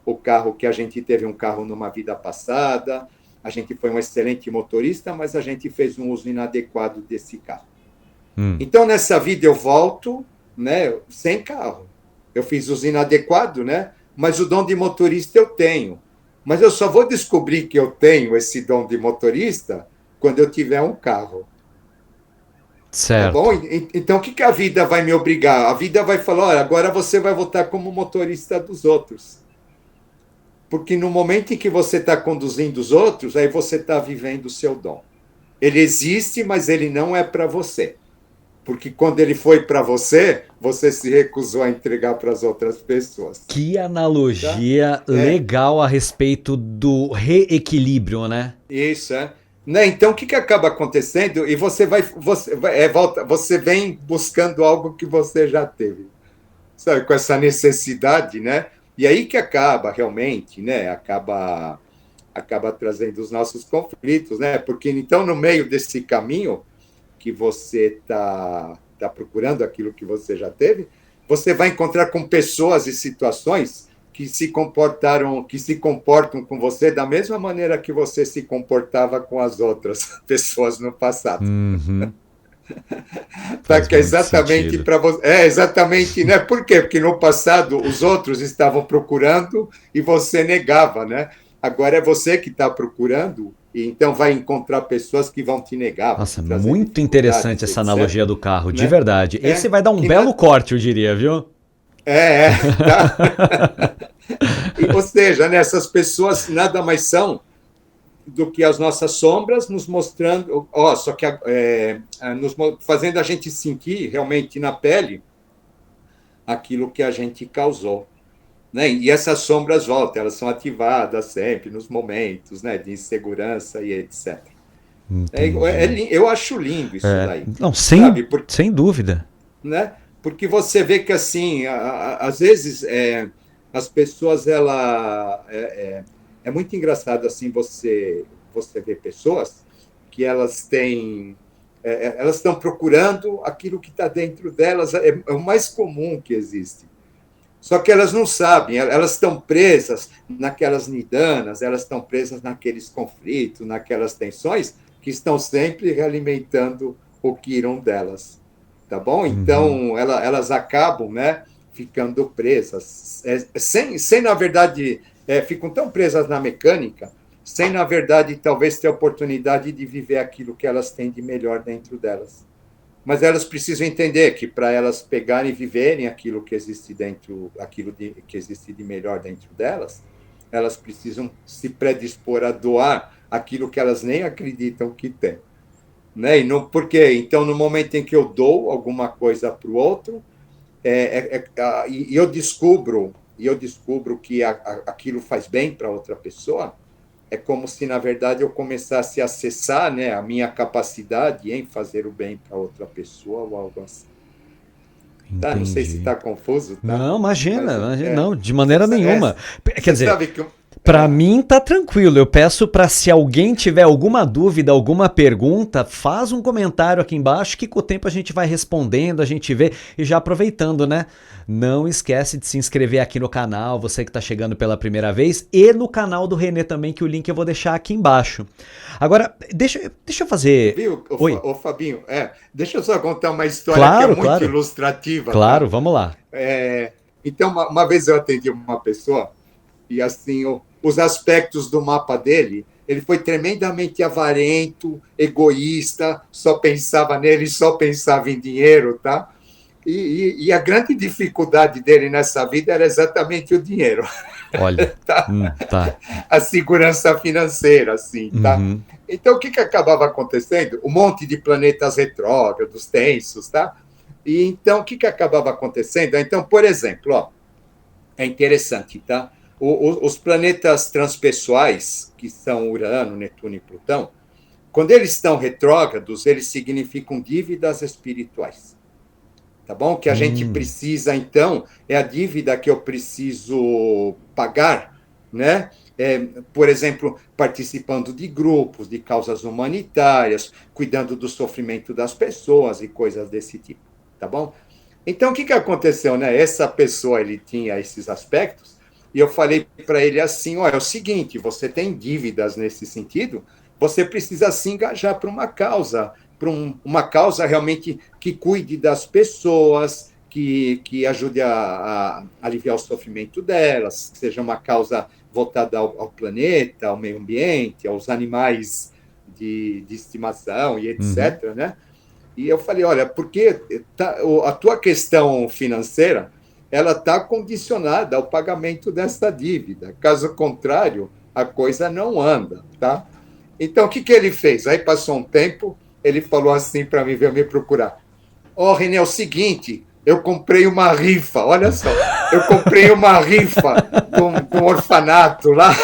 O carro que a gente teve um carro numa vida passada, a gente foi um excelente motorista, mas a gente fez um uso inadequado desse carro. Então, nessa vida eu volto, né, sem carro. Eu fiz uso inadequado, né? Mas o dom de motorista eu tenho. Mas eu só vou descobrir que eu tenho esse dom de motorista quando eu tiver um carro. Certo. Tá bom? Então, o que a vida vai me obrigar? A vida vai falar, olha, agora você vai voltar como motorista dos outros. Porque no momento em que você está conduzindo os outros, aí você está vivendo o seu dom. Ele existe, mas ele não é para você. Porque quando ele foi para você, você se recusou a entregar para as outras pessoas. Que analogia legal a respeito do reequilíbrio, né? Isso, né? Então, o que acaba acontecendo? E você vem buscando algo que você já teve. Sabe, com essa necessidade, né? E aí que acaba realmente, né? Acaba trazendo os nossos conflitos, né? Porque então, no meio desse caminho que você está procurando aquilo que você já teve, você vai encontrar com pessoas e situações que se comportam com você da mesma maneira que você se comportava com as outras pessoas no passado. Tá, que é exatamente para você. Exatamente, né? Por quê? Porque no passado os outros estavam procurando e você negava, né? Agora é você que está procurando e então vai encontrar pessoas que vão te negar. Nossa, muito interessante essa analogia do carro, de verdade. Esse vai dar um que belo corte, eu diria, viu? Tá? Ou seja, né, essas pessoas nada mais são do que as nossas sombras nos mostrando, só que fazendo a gente sentir realmente na pele aquilo que a gente causou. Né? E essas sombras voltam, elas são ativadas sempre nos momentos, né, de insegurança e etc. Eu acho lindo isso daí. Não, sem dúvida. Né? Porque você vê que, assim, às vezes as pessoas, é muito engraçado, assim, você vê pessoas que elas estão procurando aquilo que está dentro delas, é o mais comum que existe. Só que elas não sabem, elas estão presas naquelas nidanas, elas estão presas naqueles conflitos, naquelas tensões que estão sempre realimentando o Quiron delas. Tá bom? Então, elas acabam, né, ficando presas. Sem na verdade, ficam tão presas na mecânica, sem, na verdade, talvez ter a oportunidade de viver aquilo que elas têm de melhor dentro delas. Mas elas precisam entender que para elas pegarem e viverem aquilo que existe dentro, que existe de melhor dentro delas, elas precisam se predispor a doar aquilo que elas nem acreditam que têm. Né? E não, por quê? Então, no momento em que eu dou alguma coisa para o outro, e eu descubro que aquilo faz bem para outra pessoa, é como se, na verdade, eu começasse a acessar, né, a minha capacidade em fazer o bem para outra pessoa ou algo assim. Tá? Não sei se Entendi. está confuso, tá? Não, Mas, imagina, não, de maneira nenhuma. Quer você dizer, sabe que... para mim tá tranquilo. Eu peço para se alguém tiver alguma dúvida, alguma pergunta, faz um comentário aqui embaixo que com o tempo a gente vai respondendo, a gente vê e já aproveitando, né? Não esquece de se inscrever aqui no canal, você que tá chegando pela primeira vez, e no canal do Renê também, que o link eu vou deixar aqui embaixo. Agora, deixa eu fazer... Viu, Oi. Fabinho? Deixa eu só contar uma história Claro, que é muito claro. ilustrativa. Claro, tá? vamos lá. Então, uma vez eu atendi uma pessoa e, assim, os aspectos do mapa dele, ele foi tremendamente avarento, egoísta, só pensava nele, só pensava em dinheiro, tá? E a grande dificuldade dele nessa vida era exatamente o dinheiro. Olha, tá? tá. A segurança financeira, assim, tá? Uhum. Então, o que acabava acontecendo? Um monte de planetas retrógrados, tensos, tá? E então, o que acabava acontecendo? Então, por exemplo, ó, é interessante, tá? Os planetas transpessoais, que são Urano, Netuno e Plutão, quando eles estão retrógrados, eles significam dívidas espirituais. Tá bom? O que a gente precisa, então, é a dívida que eu preciso pagar, né? Por exemplo, participando de grupos, de causas humanitárias, cuidando do sofrimento das pessoas e coisas desse tipo, tá bom? Então, o que aconteceu, né? Essa pessoa, ele tinha esses aspectos, e eu falei para ele assim, olha, é o seguinte, você tem dívidas nesse sentido, você precisa se engajar para uma causa, uma causa realmente que cuide das pessoas, que ajude a aliviar o sofrimento delas, que seja uma causa voltada ao planeta, ao meio ambiente, aos animais de estimação e etc., né? E eu falei, olha, porque a tua questão financeira, ela está condicionada ao pagamento dessa dívida. Caso contrário, a coisa não anda, tá? Então, o que ele fez? Aí passou um tempo, ele falou assim para mim, veio me procurar. Ó, René, é o seguinte, eu comprei uma rifa, olha só, eu comprei uma rifa de um orfanato lá.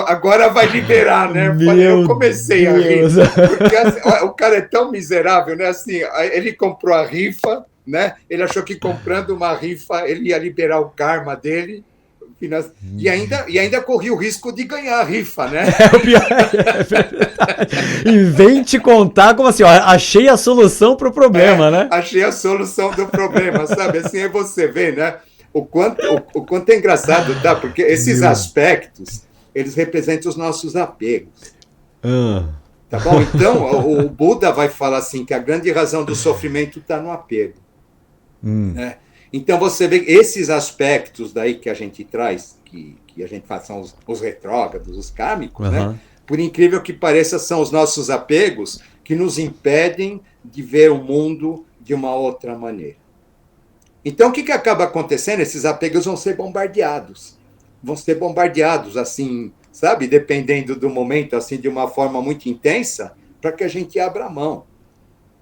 Agora vai liberar, né? Eu comecei a rir, porque assim, o cara é tão miserável, né? Assim, ele comprou a rifa, né? Ele achou que comprando uma rifa ele ia liberar o karma dele. E ainda corria o risco de ganhar a rifa, né? O pior é verdade. E vem te contar como assim, ó, achei a solução pro problema, né? Achei a solução do problema, sabe? Assim, aí você vê, né? O quanto é engraçado, tá? Porque esses aspectos, eles representam os nossos apegos. Tá bom? Então, o Buda vai falar assim, que a grande razão do sofrimento está no apego. Né? Então, você vê esses aspectos daí que a gente traz, que a gente faz, são os retrógrados, os kármicos, né? Por incrível que pareça, são os nossos apegos que nos impedem de ver o mundo de uma outra maneira. Então, o que acaba acontecendo? Esses apegos vão ser bombardeados. Vão ser bombardeados, assim, sabe? Dependendo do momento, assim, de uma forma muito intensa, para que a gente abra a mão.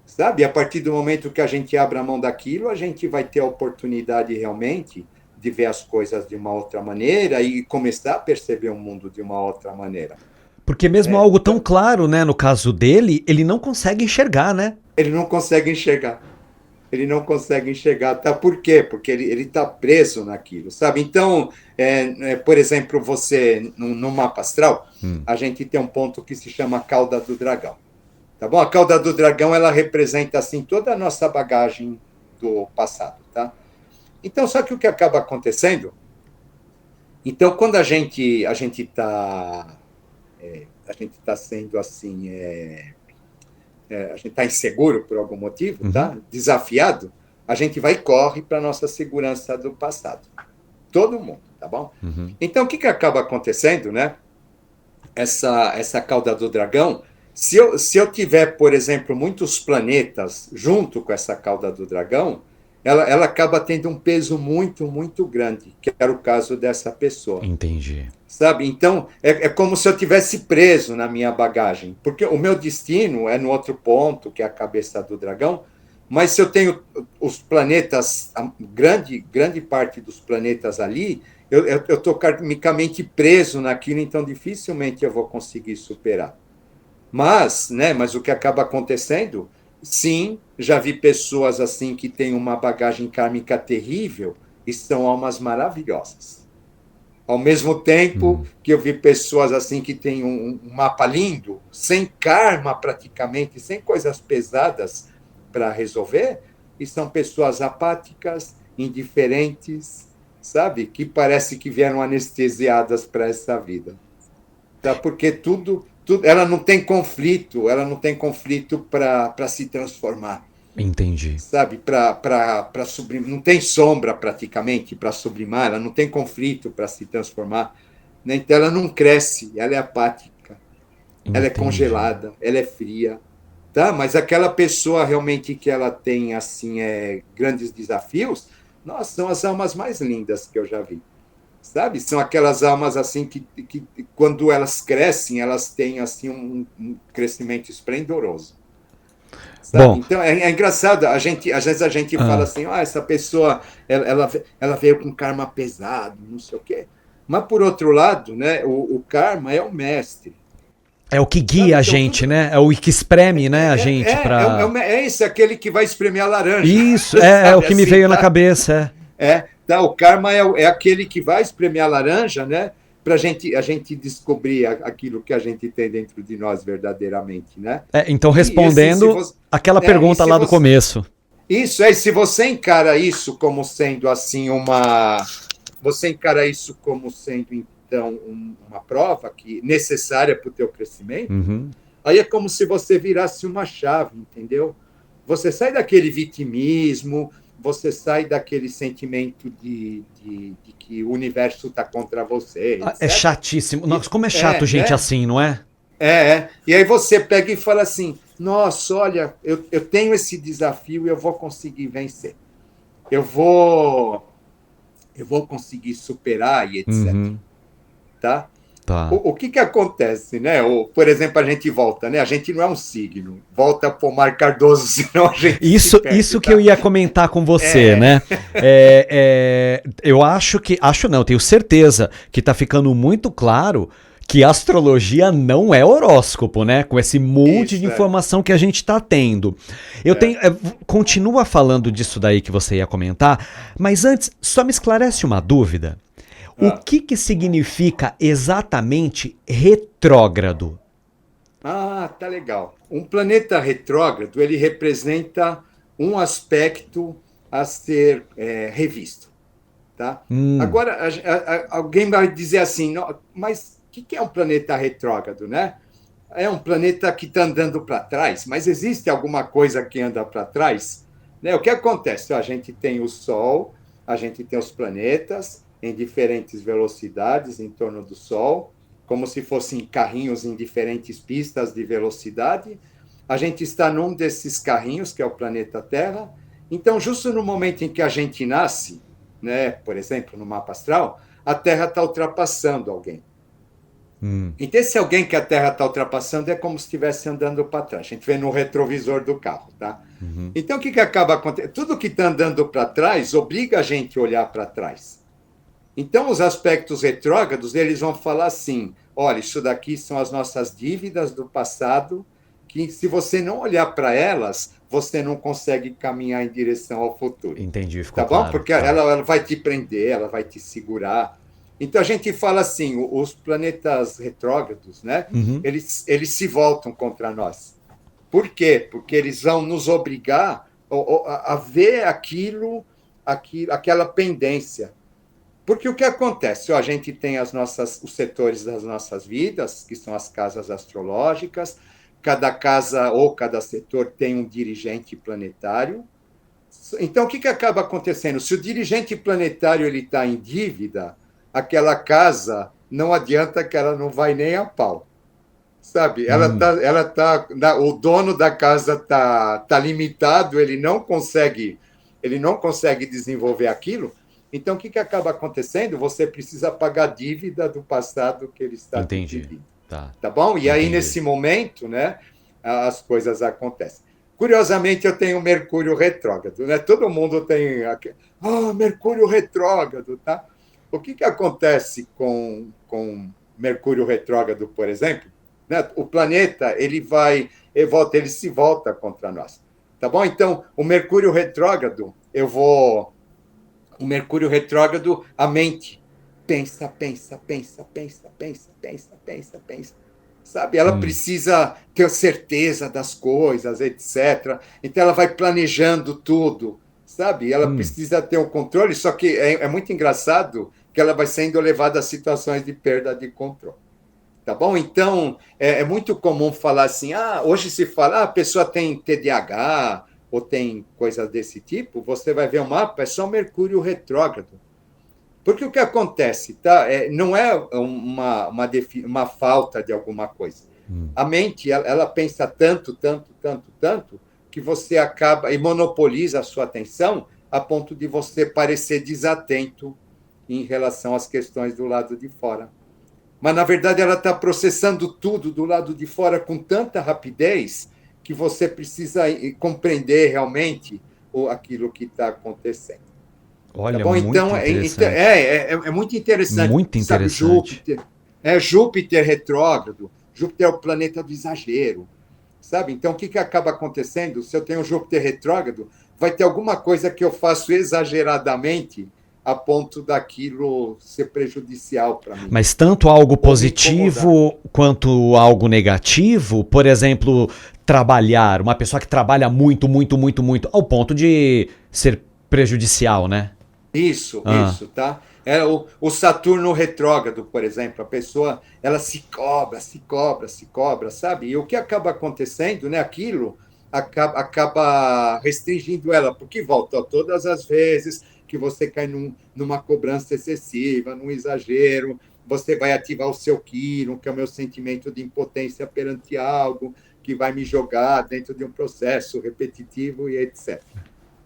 Sabe? A partir do momento que a gente abre a mão daquilo, a gente vai ter a oportunidade realmente de ver as coisas de uma outra maneira e começar a perceber o mundo de uma outra maneira. Porque mesmo algo tão claro, né, no caso dele, ele não consegue enxergar, né? Ele não consegue enxergar. Ele não consegue enxergar. Tá? Por quê? Porque ele está preso naquilo, sabe? Então, por exemplo, você, no mapa astral, a gente tem um ponto que se chama cauda do dragão. Tá bom? A cauda do dragão, ela representa, assim, toda a nossa bagagem do passado, tá? Então, só que o que acaba acontecendo... Então, quando a gente está sendo, assim... a gente está inseguro por algum motivo, tá? Desafiado, a gente vai e corre para a nossa segurança do passado. Todo mundo. tá bom? Uhum. Então, o que acaba acontecendo, né? Essa cauda do dragão, se eu tiver, por exemplo, muitos planetas junto com essa cauda do dragão, ela acaba tendo um peso muito, muito grande, que era o caso dessa pessoa. Entendi. Sabe? Então, é como se eu tivesse preso na minha bagagem, porque o meu destino é no outro ponto, que é a cabeça do dragão, mas se eu tenho os planetas, a grande parte dos planetas ali, eu estou karmicamente preso naquilo, então dificilmente eu vou conseguir superar. Mas o que acaba acontecendo, sim, já vi pessoas assim que têm uma bagagem kármica terrível e são almas maravilhosas. Ao mesmo tempo que eu vi pessoas assim que têm um mapa lindo, sem karma praticamente, sem coisas pesadas para resolver, e são pessoas apáticas, indiferentes, sabe? Que parece que vieram anestesiadas para essa vida. Tá? Porque ela não tem conflito para se transformar, Entendi. sabe? Para sublimar, não tem sombra praticamente para sublimar, ela não tem conflito para se transformar, né? Então ela não cresce, ela é apática, ela é Entendi. congelada, ela é fria, tá? Mas aquela pessoa realmente que ela tem assim grandes desafios, nossa, são as almas mais lindas que eu já vi. Sabe? São aquelas almas assim que quando elas crescem, elas têm assim um crescimento esplendoroso. Sabe? Bom, Então é engraçado, às vezes a gente fala ah, assim, essa pessoa ela veio com karma pesado, não sei o quê. Mas por outro lado, né, o karma é o mestre. é o que Sabe? guia a Então gente, tudo né? É o que espreme, né, a gente pra. é esse, aquele que vai espremer a laranja, Isso, é o sabe que me assim, veio na tá? cabeça. Tá, o karma é aquele que vai espremer a laranja, né? Para a gente descobrir aquilo que a gente tem dentro de nós verdadeiramente, né? Então, E assim, se respondendo você, aquela e pergunta se lá do você, começo. isso é, se você encara isso como sendo assim você encara isso como sendo então uma prova que necessária para o teu crescimento, Uhum. aí é como se você virasse uma chave, entendeu? Você sai daquele vitimismo, você sai daquele sentimento de que o universo está contra você, É etc. chatíssimo. E, Nossa, como é chato gente né? assim, não é? E aí você pega e fala assim: nossa, olha, eu tenho esse desafio e eu vou conseguir vencer. Eu vou, eu vou conseguir superar e etc. Uhum. Tá? Tá. O que acontece, né? Por exemplo, a gente volta, né? A gente não é um signo. Volta para o Mar Cardoso, senão a gente se perde, Isso que eu tá? ia comentar com você, É, né? Eu acho que. Acho não, tenho certeza que tá ficando muito claro que astrologia não é horóscopo, né? Com esse monte de isso informação que a gente tá tendo. Eu tenho. é. Continua falando disso daí que você ia comentar, mas antes, só me esclarece uma dúvida. O Ah, que significa exatamente retrógrado? tá legal. Um planeta retrógrado, ele representa um aspecto a ser revisto, tá? Hum, Agora, alguém vai dizer assim, mas o que é um planeta retrógrado, né? É um planeta que está andando para trás, mas existe alguma coisa que anda para trás? Né? O que acontece? A gente tem o Sol, a gente tem os planetas em diferentes velocidades em torno do Sol, como se fossem carrinhos em diferentes pistas de velocidade. A gente está num desses carrinhos, que é o planeta Terra. Então, justo no momento em que a gente nasce, né, por exemplo, no mapa astral, a Terra está ultrapassando alguém. hum, Então, esse alguém que a Terra está ultrapassando é como se estivesse andando para trás. A gente vê no retrovisor do carro, tá? uhum. Então, o que acaba acontecendo? Tudo que está andando para trás obriga a gente a olhar para trás. Então, os aspectos retrógrados, eles vão falar assim: olha, isso daqui são as nossas dívidas do passado, que se você não olhar para elas, você não consegue caminhar em direção ao futuro. Entendi, ficou Tá bom? claro. Porque Tá. ela vai te prender, ela vai te segurar. Então a gente fala assim, os planetas retrógrados, né? Uhum. Eles se voltam contra nós. Por quê? Porque eles vão nos obrigar a ver aquela pendência. Porque o que acontece? A gente tem os setores das nossas vidas, que são as casas astrológicas, cada casa ou cada setor tem um dirigente planetário. Então, o que acaba acontecendo? Se o dirigente planetário ele está em dívida, aquela casa não adianta que ela não vai nem a pau. Sabe? Hum, O dono da casa tá limitado, ele não consegue desenvolver aquilo. Então, o que acaba acontecendo? Você precisa pagar a dívida do passado que ele está te entendi. pedindo. Tá, Tá bom? E aí, entendi. nesse momento, né, as coisas acontecem. Curiosamente, eu tenho Mercúrio retrógrado, né? Todo mundo tem Mercúrio retrógrado, tá? O que acontece com Mercúrio retrógrado, por exemplo? Né? O planeta, ele se volta contra nós. Tá bom? Então, o Mercúrio retrógrado, o Mercúrio retrógrado, a mente pensa, pensa, pensa, pensa, pensa, pensa, pensa, pensa. Sabe? Ela Hum, precisa ter certeza das coisas, etc. Então ela vai planejando tudo, sabe? Ela hum. precisa ter um controle, só que é muito engraçado que ela vai sendo levada a situações de perda de controle. Tá bom? Então, é muito comum falar assim, hoje se fala, a pessoa tem TDAH ou tem coisas desse tipo, você vai ver o mapa, é só Mercúrio retrógrado. Porque o que acontece, tá? Não é uma falta de alguma coisa. A mente, ela pensa tanto, tanto, tanto, tanto, que você acaba e monopoliza a sua atenção a ponto de você parecer desatento em relação às questões do lado de fora. Mas, na verdade, ela está processando tudo do lado de fora com tanta rapidez que você precisa compreender realmente aquilo que está acontecendo. Tá Olha, bom? muito Então, interessante. é muito interessante, Muito sabe, interessante. Júpiter retrógrado, Júpiter é o planeta do exagero, sabe? Então, o que acaba acontecendo? Se eu tenho Júpiter retrógrado, vai ter alguma coisa que eu faço exageradamente a ponto daquilo ser prejudicial para mim, Mas tanto algo ou me incomodar. positivo quanto algo negativo, por exemplo, trabalhar, uma pessoa que trabalha muito, muito, muito, muito, ao ponto de ser prejudicial, né? Ah, Isso, tá? O Saturno retrógrado, por exemplo, a pessoa ela se cobra, se cobra, se cobra, sabe? E o que acaba acontecendo, né? Aquilo acaba restringindo ela, porque volta todas as vezes que você cai numa cobrança excessiva, num exagero, você vai ativar o seu Quiron, que é o meu sentimento de impotência perante algo, que vai me jogar dentro de um processo repetitivo e etc.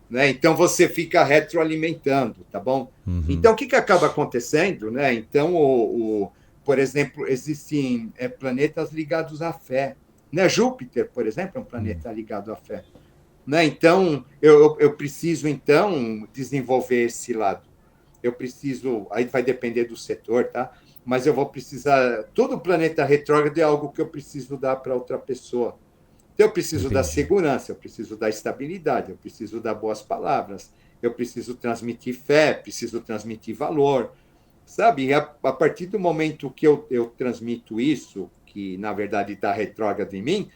Né? Então você fica retroalimentando, tá bom? uhum, Então o que acaba acontecendo, né? Então por exemplo, existem planetas ligados à fé, né? Júpiter, por exemplo, é um planeta ligado à fé, né? Então eu preciso então desenvolver esse lado. Eu preciso, aí vai depender do setor, tá? Mas eu vou precisar, todo planeta retrógrado é algo que eu preciso dar para outra pessoa. Então, eu preciso da entendi. segurança, eu preciso da estabilidade, eu preciso dar boas palavras, eu preciso transmitir fé, preciso transmitir valor, sabe? E a partir do momento que eu transmito isso, que na verdade está retrógrado em mim,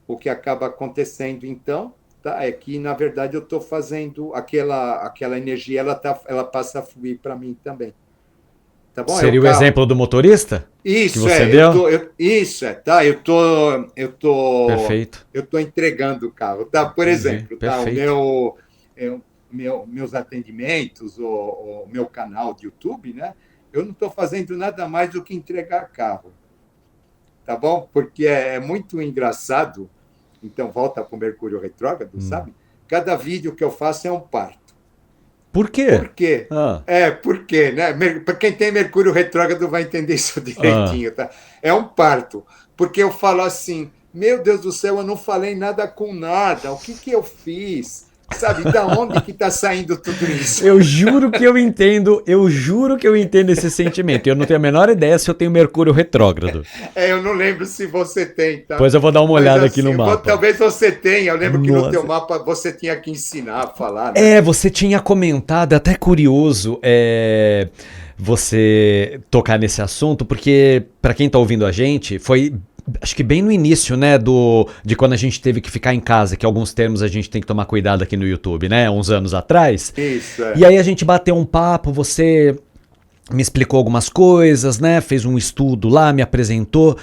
o que acaba acontecendo então, tá? É que na verdade eu estou fazendo aquela energia, ela passa a fluir para mim também, tá bom? É o Seria o carro. exemplo do motorista que Isso você é, deu? isso é, tá? Perfeito. Eu tô entregando o carro, tá? Por Entendi. exemplo, tá? Perfeito. Meus atendimentos, o meu canal de YouTube, né? Eu não estou fazendo nada mais do que entregar carro, tá bom? Porque é muito engraçado. Então, volta para o Mercúrio retrógrado, sabe? Cada vídeo que eu faço é um parto. Por quê? Por quê? Ah, Por quê, né? Para quem tem Mercúrio retrógrado vai entender isso ah. direitinho, tá? É um parto, porque eu falo assim, meu Deus do céu, eu não falei nada com nada, o que eu fiz? Sabe, da onde que está saindo tudo isso? Eu juro que eu entendo esse sentimento. Eu não tenho a menor ideia se eu tenho Mercúrio retrógrado. Eu não lembro se você tem, tá? Pois eu vou dar uma Mas olhada aqui assim, no mapa. talvez você tenha. Eu lembro que no teu Nossa. mapa você tinha que ensinar a falar, né? É, você tinha comentado, é até curioso, você tocar nesse assunto, porque para quem tá ouvindo a gente, foi acho que bem no início, né, de quando a gente teve que ficar em casa, que alguns termos a gente tem que tomar cuidado aqui no YouTube, né, uns anos atrás. Isso, E aí a gente bateu um papo, você me explicou algumas coisas, né, fez um estudo lá, me apresentou.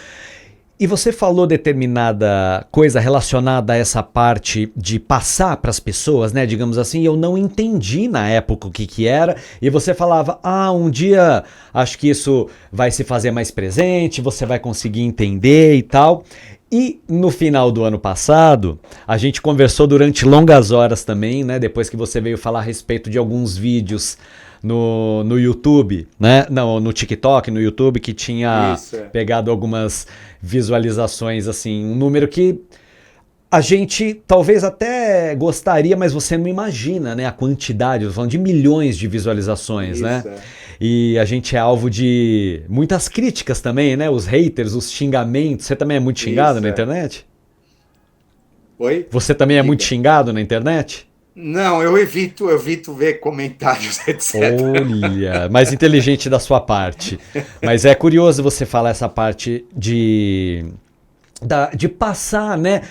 E você falou determinada coisa relacionada a essa parte de passar para as pessoas, né? Digamos assim, eu não entendi na época o que que era, e você falava, um dia acho que isso vai se fazer mais presente, você vai conseguir entender e tal. E no final do ano passado, a gente conversou durante longas horas também, né? Depois que você veio falar a respeito de alguns vídeos no YouTube, né? Não, no TikTok, no YouTube, que tinha Isso, é. pegado algumas visualizações, assim, um número que a gente talvez até gostaria, mas você não imagina, né? A quantidade, eu tô falando de milhões de visualizações, né? Isso, é. E a gente é alvo de muitas críticas também, né? Os haters, os xingamentos. Você também é muito xingado Isso, na é. internet? Oi? Você também é muito Diga. xingado na internet? Não, eu evito ver comentários, etc. Olha, mais inteligente da sua parte. Mas é curioso você falar essa parte de passar, né?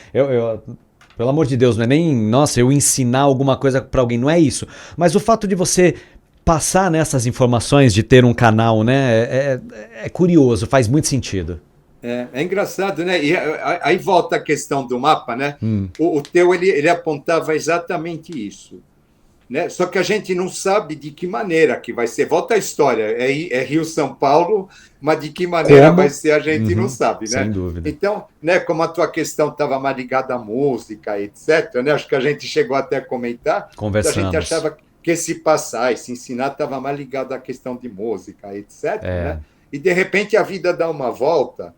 Pelo amor de Deus, não é nem, nossa, eu ensinar alguma coisa pra alguém, não é isso. Mas o fato de você passar nessas informações, de ter um canal, né? É curioso, faz muito sentido. É engraçado, né? E aí volta a questão do mapa, né? Hum. O teu, ele apontava exatamente isso, né? Só que a gente não sabe de que maneira que vai ser. Volta a história, é Rio-São Paulo, mas de que maneira vai Como? ser a gente não Uhum, sabe, sem né? dúvida. Então, né, como a tua questão estava mais ligada à música, etc., né? Acho que a gente chegou até a comentar, a gente Conversamos. achava que esse passar, esse ensinar estava mais ligado à questão de música, etc., É, né? E de repente a vida dá uma volta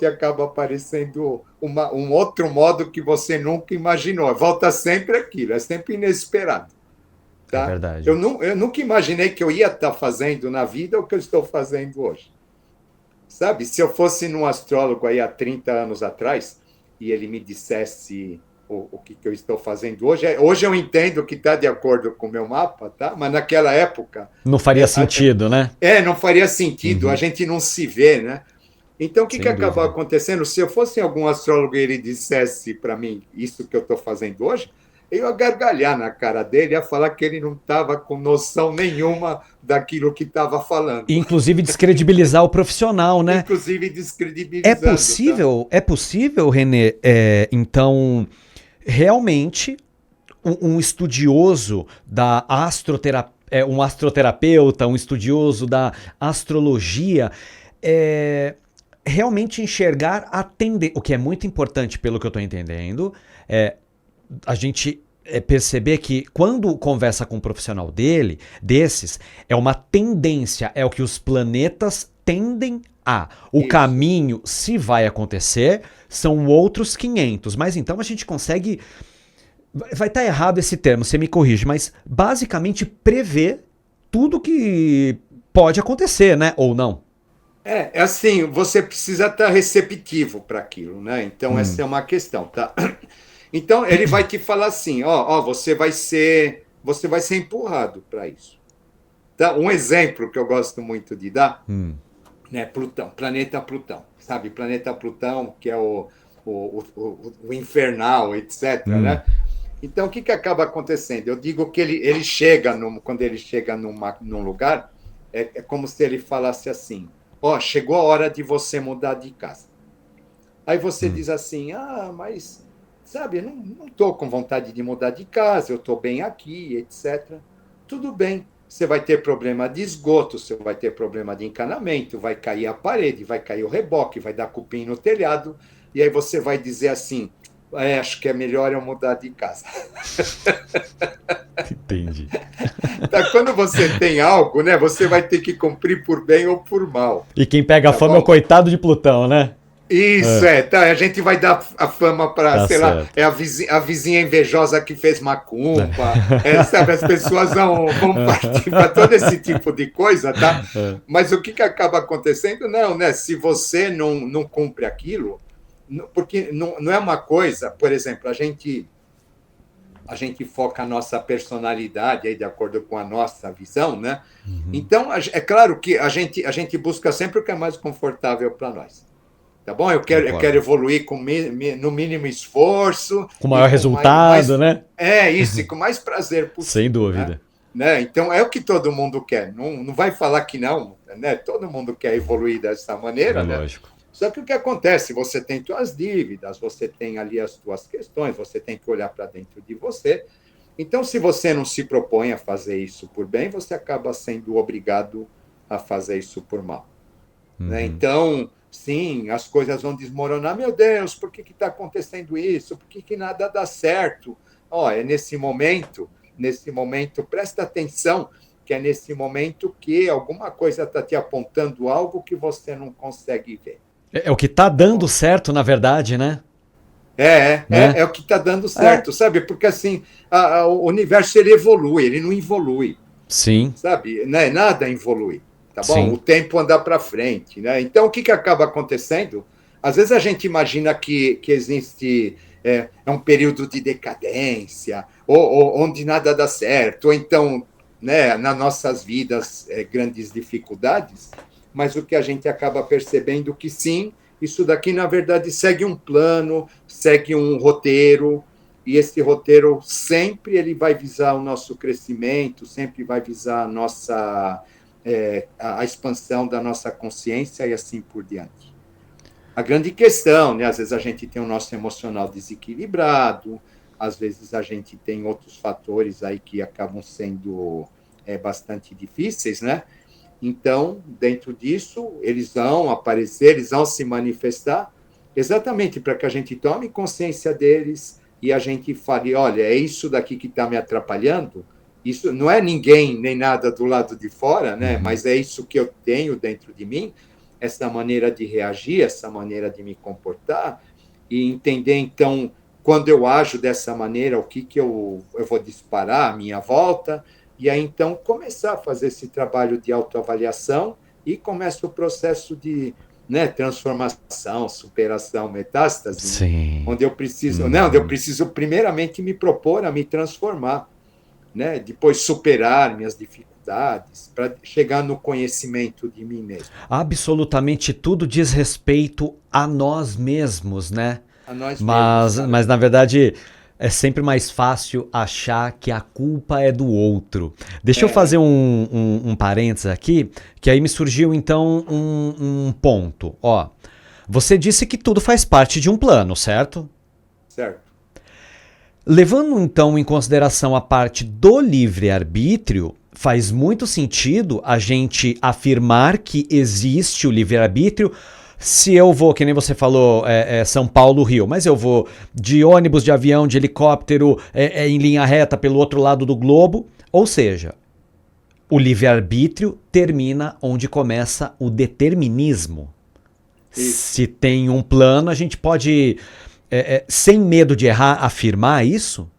e acaba aparecendo um outro modo que você nunca imaginou. Volta sempre aquilo, é sempre inesperado. é Tá? Eu, verdade. nu, eu nunca imaginei que eu ia estar fazendo na vida o que eu estou fazendo hoje. Sabe, se eu fosse num astrólogo aí há 30 anos atrás e ele me dissesse o que eu estou fazendo hoje eu entendo que está de acordo com o meu mapa, tá? Mas naquela época, Não faria sentido, né? não faria sentido, a Uhum, gente não se vê, né? Então, o que sem acabou dúvida. acontecendo? Se eu fosse algum astrólogo e ele dissesse para mim isso que eu estou fazendo hoje, eu ia gargalhar na cara dele, ia falar que ele não estava com noção nenhuma daquilo que estava E, falando, inclusive descredibilizar o profissional, né? inclusive descredibilizando, tá? É possível, Renê, então, realmente um estudioso da astroterapia, um astroterapeuta, um estudioso da astrologia, realmente enxergar a tendência, o que é muito importante pelo que eu estou entendendo, a gente perceber que quando conversa com um profissional desses, é uma tendência, é o que os planetas tendem a. O Isso. caminho, se vai acontecer, são outros 500. Mas então a gente consegue. Vai estar errado esse termo, você me corrige, mas basicamente prever tudo que pode acontecer, né? Ou não. É assim, você precisa estar receptivo para aquilo, né? Então, essa Hum, é uma questão, tá? Então, ele vai te falar assim, ó, você vai ser empurrado para isso. Tá? Um exemplo que eu gosto muito de dar, hum, né? Plutão, planeta Plutão, sabe? Planeta Plutão, que é o infernal, etc., hum, né? Então, o que acaba acontecendo? Eu digo que ele chega, quando ele chega num lugar, é como se ele falasse assim, ó, chegou a hora de você mudar de casa. Aí você hum. diz assim, mas, sabe, eu não estou com vontade de mudar de casa, eu estou bem aqui, etc. Tudo bem, você vai ter problema de esgoto, você vai ter problema de encanamento, vai cair a parede, vai cair o reboque, vai dar cupim no telhado, e aí você vai dizer assim, acho que é melhor eu mudar de casa. Entendi. Tá? Quando você tem algo, né, você vai ter que cumprir por bem ou por mal, E quem pega a tá fama é o bom? coitado de Plutão, né? Isso, É, tá. A gente vai dar a fama para, tá sei lá, certo. a vizinha invejosa que fez macumba, sabe? As pessoas vão partir para todo esse tipo de coisa, tá? É. Mas o que acaba acontecendo? Não, né? Se você não cumpre aquilo, porque não é uma coisa, por exemplo, a gente foca a nossa personalidade aí de acordo com a nossa visão, né? Uhum. Então, é claro que a gente busca sempre o que é mais confortável para nós. Tá bom? Eu quero Concordo. evoluir com no mínimo esforço Com e maior com resultado, né? isso, e com mais prazer Sem possível, né? dúvida. Né? Então é o que todo mundo quer. Não vai falar que não, né? Todo mundo quer evoluir dessa É maneira, né? lógico. Só que o que acontece? Você tem suas dívidas, você tem ali as suas questões, você tem que olhar para dentro de você. Então, se você não se propõe a fazer isso por bem, você acaba sendo obrigado a fazer isso por mal. Né? Então, sim, as coisas vão desmoronar. Meu Deus, por que está acontecendo isso? Por que nada dá certo? É nesse momento, presta atenção, que é nesse momento que alguma coisa está te apontando algo que você não consegue ver. É o que está dando certo, na verdade, né? É o que está dando certo, sabe? Porque assim, o universo ele evolui, ele não evolui. Sim. Sabe? Né? Nada evolui, tá bom? Sim. O tempo anda para frente, né? Então, o que acaba acontecendo? Às vezes a gente imagina que existe um período de decadência, ou onde nada dá certo, ou então, né, nas nossas vidas, grandes dificuldades, mas o que a gente acaba percebendo que sim, isso daqui, na verdade, segue um plano, segue um roteiro, e esse roteiro sempre ele vai visar o nosso crescimento, sempre vai visar a expansão da nossa consciência e assim por diante. A grande questão, né? Às vezes a gente tem o nosso emocional desequilibrado, às vezes a gente tem outros fatores aí que acabam sendo bastante difíceis, né? Então, dentro disso, eles vão aparecer, eles vão se manifestar, exatamente para que a gente tome consciência deles e a gente fale, olha, é isso daqui que está me atrapalhando, isso não é ninguém nem nada do lado de fora, né? Mas é isso que eu tenho dentro de mim, essa maneira de reagir, essa maneira de me comportar, e entender, então, quando eu ajo dessa maneira, o que eu vou disparar à minha volta, e aí, então, começar a fazer esse trabalho de autoavaliação e começa o processo de transformação, superação, metástase, Sim. Onde eu preciso primeiramente me propor a me transformar, né? Depois superar minhas dificuldades, para chegar no conhecimento de mim mesmo. Absolutamente tudo diz respeito a nós mesmos, né? A nós mesmos. Mas na verdade é sempre mais fácil achar que a culpa é do outro. Deixa eu fazer um parênteses aqui, que aí me surgiu então um ponto. Você disse que tudo faz parte de um plano, certo? Certo. Levando então em consideração a parte do livre-arbítrio, faz muito sentido a gente afirmar que existe o livre-arbítrio. Se eu vou, que nem você falou, São Paulo, Rio, mas eu vou de ônibus, de avião, de helicóptero, em linha reta pelo outro lado do globo. Ou seja, o livre-arbítrio termina onde começa o determinismo. Isso. Se tem um plano, a gente pode, sem medo de errar, afirmar isso?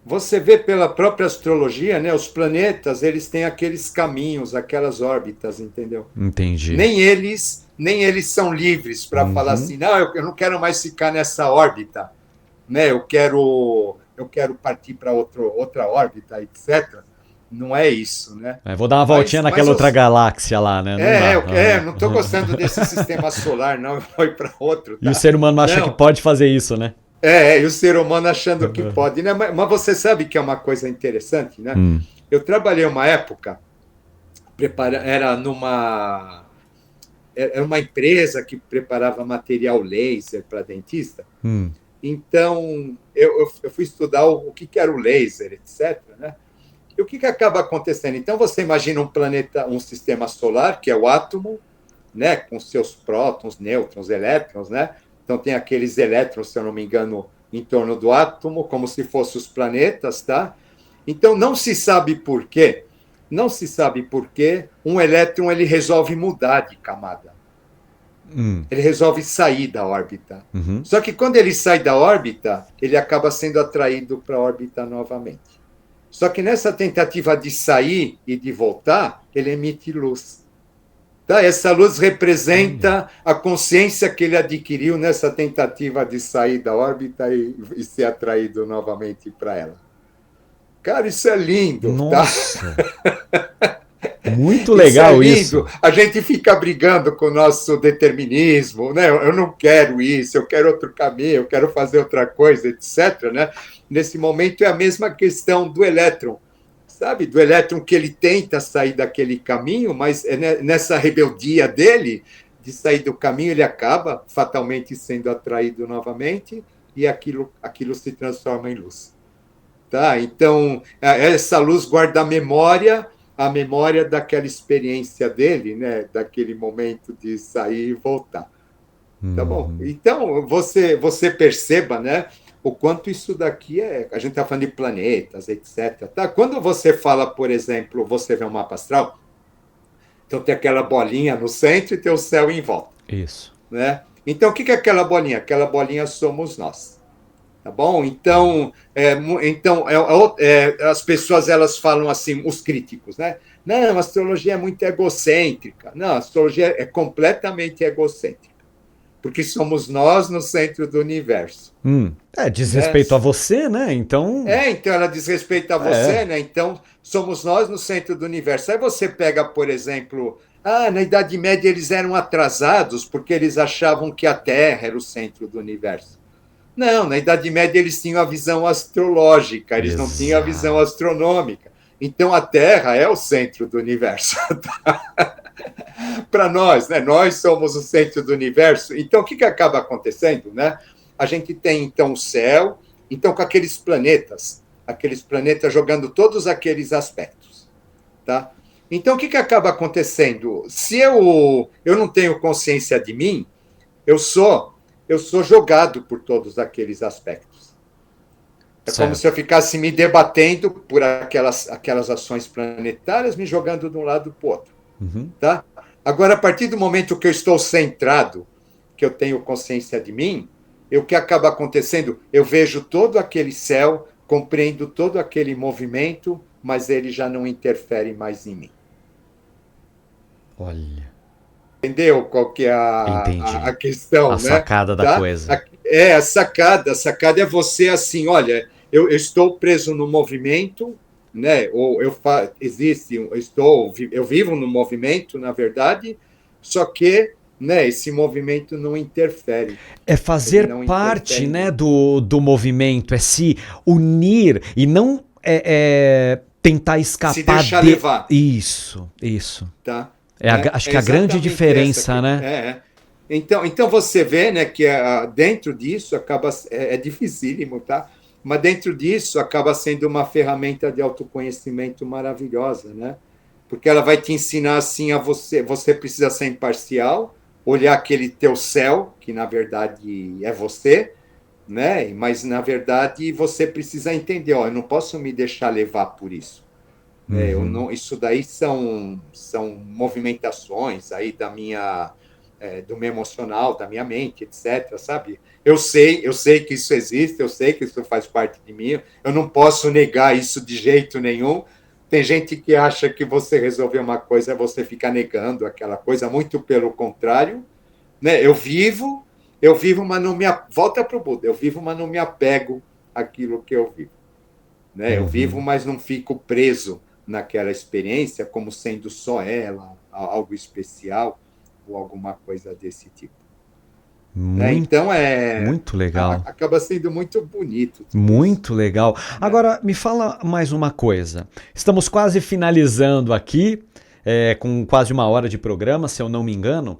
Você vê pela própria astrologia, né? Os planetas, eles têm aqueles caminhos, aquelas órbitas, entendeu? Entendi. Nem eles são livres para falar assim, não, eu não quero mais ficar nessa órbita, né? Eu quero partir para outra órbita, etc. Não é isso, né? Vou dar uma voltinha naquela outra galáxia lá, né? Não estou gostando desse sistema solar, não, eu vou ir para outro. Tá? E o ser humano acha que pode fazer isso, né? E o ser humano achando que pode, né? Mas você sabe que é uma coisa interessante, né? Eu trabalhei uma época, era uma empresa que preparava material laser para dentista. Então, eu fui estudar o que era o laser, etc. Né? E o que acaba acontecendo? Então, você imagina um planeta, um sistema solar, que é o átomo, né? Com seus prótons, nêutrons, elétrons, né? Então, tem aqueles elétrons, se eu não me engano, em torno do átomo, como se fossem os planetas, tá? Então, não se sabe por quê. Não se sabe por quê um elétron ele resolve mudar de camada. Ele resolve sair da órbita. Só que quando ele sai da órbita, ele acaba sendo atraído para a órbita novamente. Só que nessa tentativa de sair e de voltar, ele emite luz. Tá? Essa luz representa a consciência que ele adquiriu nessa tentativa de sair da órbita e ser atraído novamente para ela. Cara, isso é lindo. Nossa! Tá? Muito legal isso. A gente fica brigando com o nosso determinismo, né? Eu não quero isso, eu quero outro caminho, eu quero fazer outra coisa, etc. Né? Nesse momento é a mesma questão do elétron. Sabe, do elétron que ele tenta sair daquele caminho, mas é nessa rebeldia dele de sair do caminho, ele acaba fatalmente sendo atraído novamente e aquilo se transforma em luz. Tá? Então, essa luz guarda a memória daquela experiência dele, né? Daquele momento de sair e voltar. Tá bom? Então, você perceba, né? O quanto isso daqui a gente está falando de planetas, etc. Tá? Quando você fala, por exemplo, você vê um mapa astral, então tem aquela bolinha no centro e tem o céu em volta. Isso. Né? Então, o que é aquela bolinha? Aquela bolinha somos nós. Tá bom? Então, as pessoas elas falam assim, os críticos, né? Não, a astrologia é muito egocêntrica. Não, a astrologia é completamente egocêntrica. Porque somos nós no centro do universo. Diz respeito a você, né? Então. Então ela diz respeito a você, né? Então, somos nós no centro do universo. Aí você pega, por exemplo, na Idade Média eles eram atrasados porque eles achavam que a Terra era o centro do universo. Não, na Idade Média eles tinham a visão astrológica, eles não tinham a visão astronômica. Então a Terra é o centro do universo. Para nós, né? Nós somos o centro do universo. Então o que acaba acontecendo, né? A gente tem então o céu, então com aqueles planetas jogando todos aqueles aspectos, tá? Então o que acaba acontecendo? Se eu não tenho consciência de mim, eu sou jogado por todos aqueles aspectos. É como se eu ficasse me debatendo por aquelas ações planetárias, me jogando de um lado para o outro. Tá? Agora, a partir do momento que eu estou centrado, que eu tenho consciência de mim, o que acaba acontecendo? Eu vejo todo aquele céu, compreendo todo aquele movimento, mas ele já não interfere mais em mim. Olha. Entendeu qual que é a questão, a sacada da coisa. A sacada é você assim, olha, eu estou preso no movimento, né? Ou eu vivo no movimento, na verdade, só que, né, esse movimento não interfere. É fazer parte, né, do movimento, é se unir e não tentar escapar. Se deixar levar. Isso. Tá? Acho que a grande diferença, né? Então você vê, né, que dentro disso é dificílimo, tá? Mas dentro disso acaba sendo uma ferramenta de autoconhecimento maravilhosa, né? Porque ela vai te ensinar assim a você precisa ser imparcial, olhar aquele teu céu, que na verdade é você, né? Mas na verdade você precisa entender, eu não posso me deixar levar por isso. Isso daí são movimentações aí do meu emocional, da minha mente, etc, sabe? Eu sei que isso existe, eu sei que isso faz parte de mim, eu não posso negar isso de jeito nenhum. Tem gente que acha que você resolver uma coisa é você ficar negando aquela coisa, muito pelo contrário, né? Eu vivo, mas não me... Volta para o Buda, eu vivo, mas não me apego àquilo que eu vivo. Né? Eu vivo, mas não fico preso naquela experiência como sendo só ela, algo especial ou alguma coisa desse tipo. Então muito legal. Acaba sendo muito bonito. Muito legal. Agora, me fala mais uma coisa. Estamos quase finalizando aqui, com quase 1 hora de programa, se eu não me engano.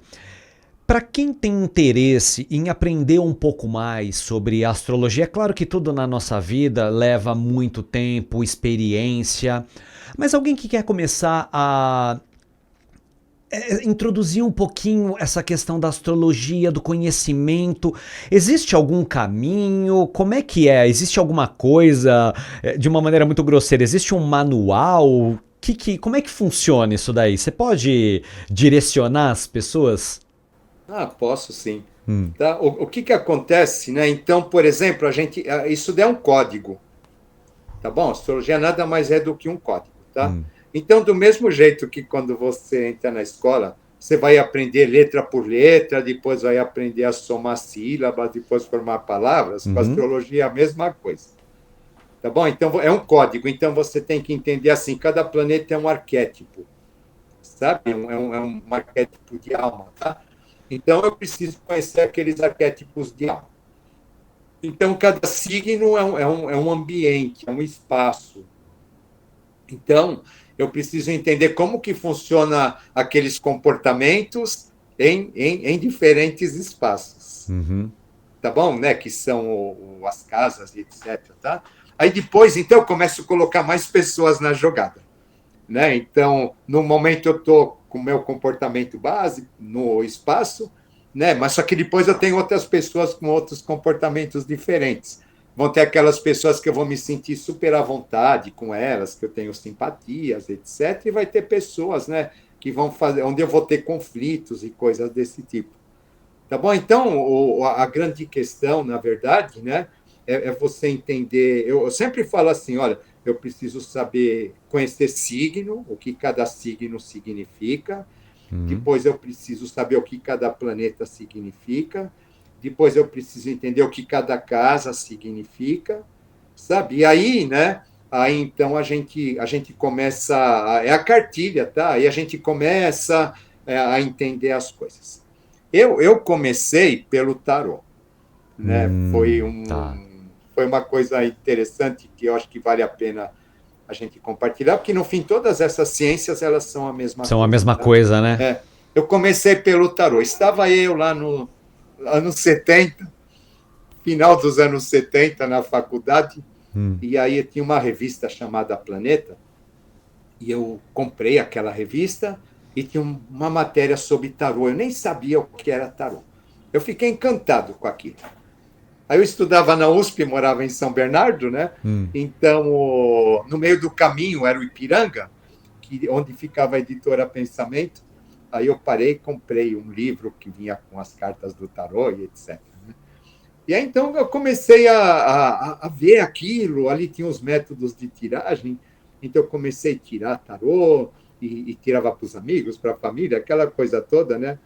Para quem tem interesse em aprender um pouco mais sobre astrologia, é claro que tudo na nossa vida leva muito tempo, experiência, mas alguém que quer começar a introduzir um pouquinho essa questão da astrologia, do conhecimento, existe algum caminho? Como é que é? Existe alguma coisa, de uma maneira muito grosseira, existe um manual? Como é que funciona isso daí? Você pode direcionar as pessoas? Posso sim. Tá? O que acontece, né? Então, por exemplo, isso é um código, tá bom? A astrologia nada mais é do que um código, tá? Então, do mesmo jeito que quando você entra na escola, você vai aprender letra por letra, depois vai aprender a somar sílabas, depois formar palavras, com a astrologia é a mesma coisa. Tá bom? Então, é um código. Então, você tem que entender assim, cada planeta é um arquétipo, sabe? É um arquétipo de alma, tá? Então, eu preciso conhecer aqueles arquétipos de alma. Então, cada signo é um ambiente, é um espaço. Então, eu preciso entender como que funciona aqueles comportamentos em diferentes espaços. Uhum. Tá bom? Né? Que são as casas, etc. Tá? Aí depois, então, eu começo a colocar mais pessoas na jogada. Né? Então, no momento eu estou com o meu comportamento base no espaço, né? Mas só que depois eu tenho outras pessoas com outros comportamentos diferentes. Vão ter aquelas pessoas que eu vou me sentir super à vontade com elas, que eu tenho simpatias, etc. E vai ter pessoas, né, que vão fazer, onde eu vou ter conflitos e coisas desse tipo. Tá bom? Então, a grande questão, na verdade, né, é você entender. Eu sempre falo assim: olha, eu preciso saber conhecer signo, o que cada signo significa. Uhum. Depois eu preciso saber o que cada planeta significa. Depois eu preciso entender o que cada casa significa, sabe? E aí, né? Aí então a gente começa. É a cartilha, tá? Aí a gente começa a entender as coisas. Eu comecei pelo tarô, né? Tá. Foi uma coisa interessante que eu acho que vale a pena a gente compartilhar, porque no fim todas essas ciências elas são a mesma São a coisa, mesma tá? coisa, né? Eu comecei pelo tarô. Estava eu lá no anos 70, final dos anos 70 na faculdade, Hum. e aí tinha uma revista chamada Planeta, e eu comprei aquela revista e tinha uma matéria sobre tarô. Eu nem sabia o que era tarô. Eu fiquei encantado com aquilo. Aí eu estudava na USP, morava em São Bernardo, né? Hum. Então, no meio do caminho era o Ipiranga, onde ficava a editora Pensamento. Aí eu parei e comprei um livro que vinha com as cartas do tarô e etc. Né? E aí então eu comecei a ver aquilo, ali tinha os métodos de tiragem, então eu comecei a tirar tarô e tirava para os amigos, para a família, aquela coisa toda, né?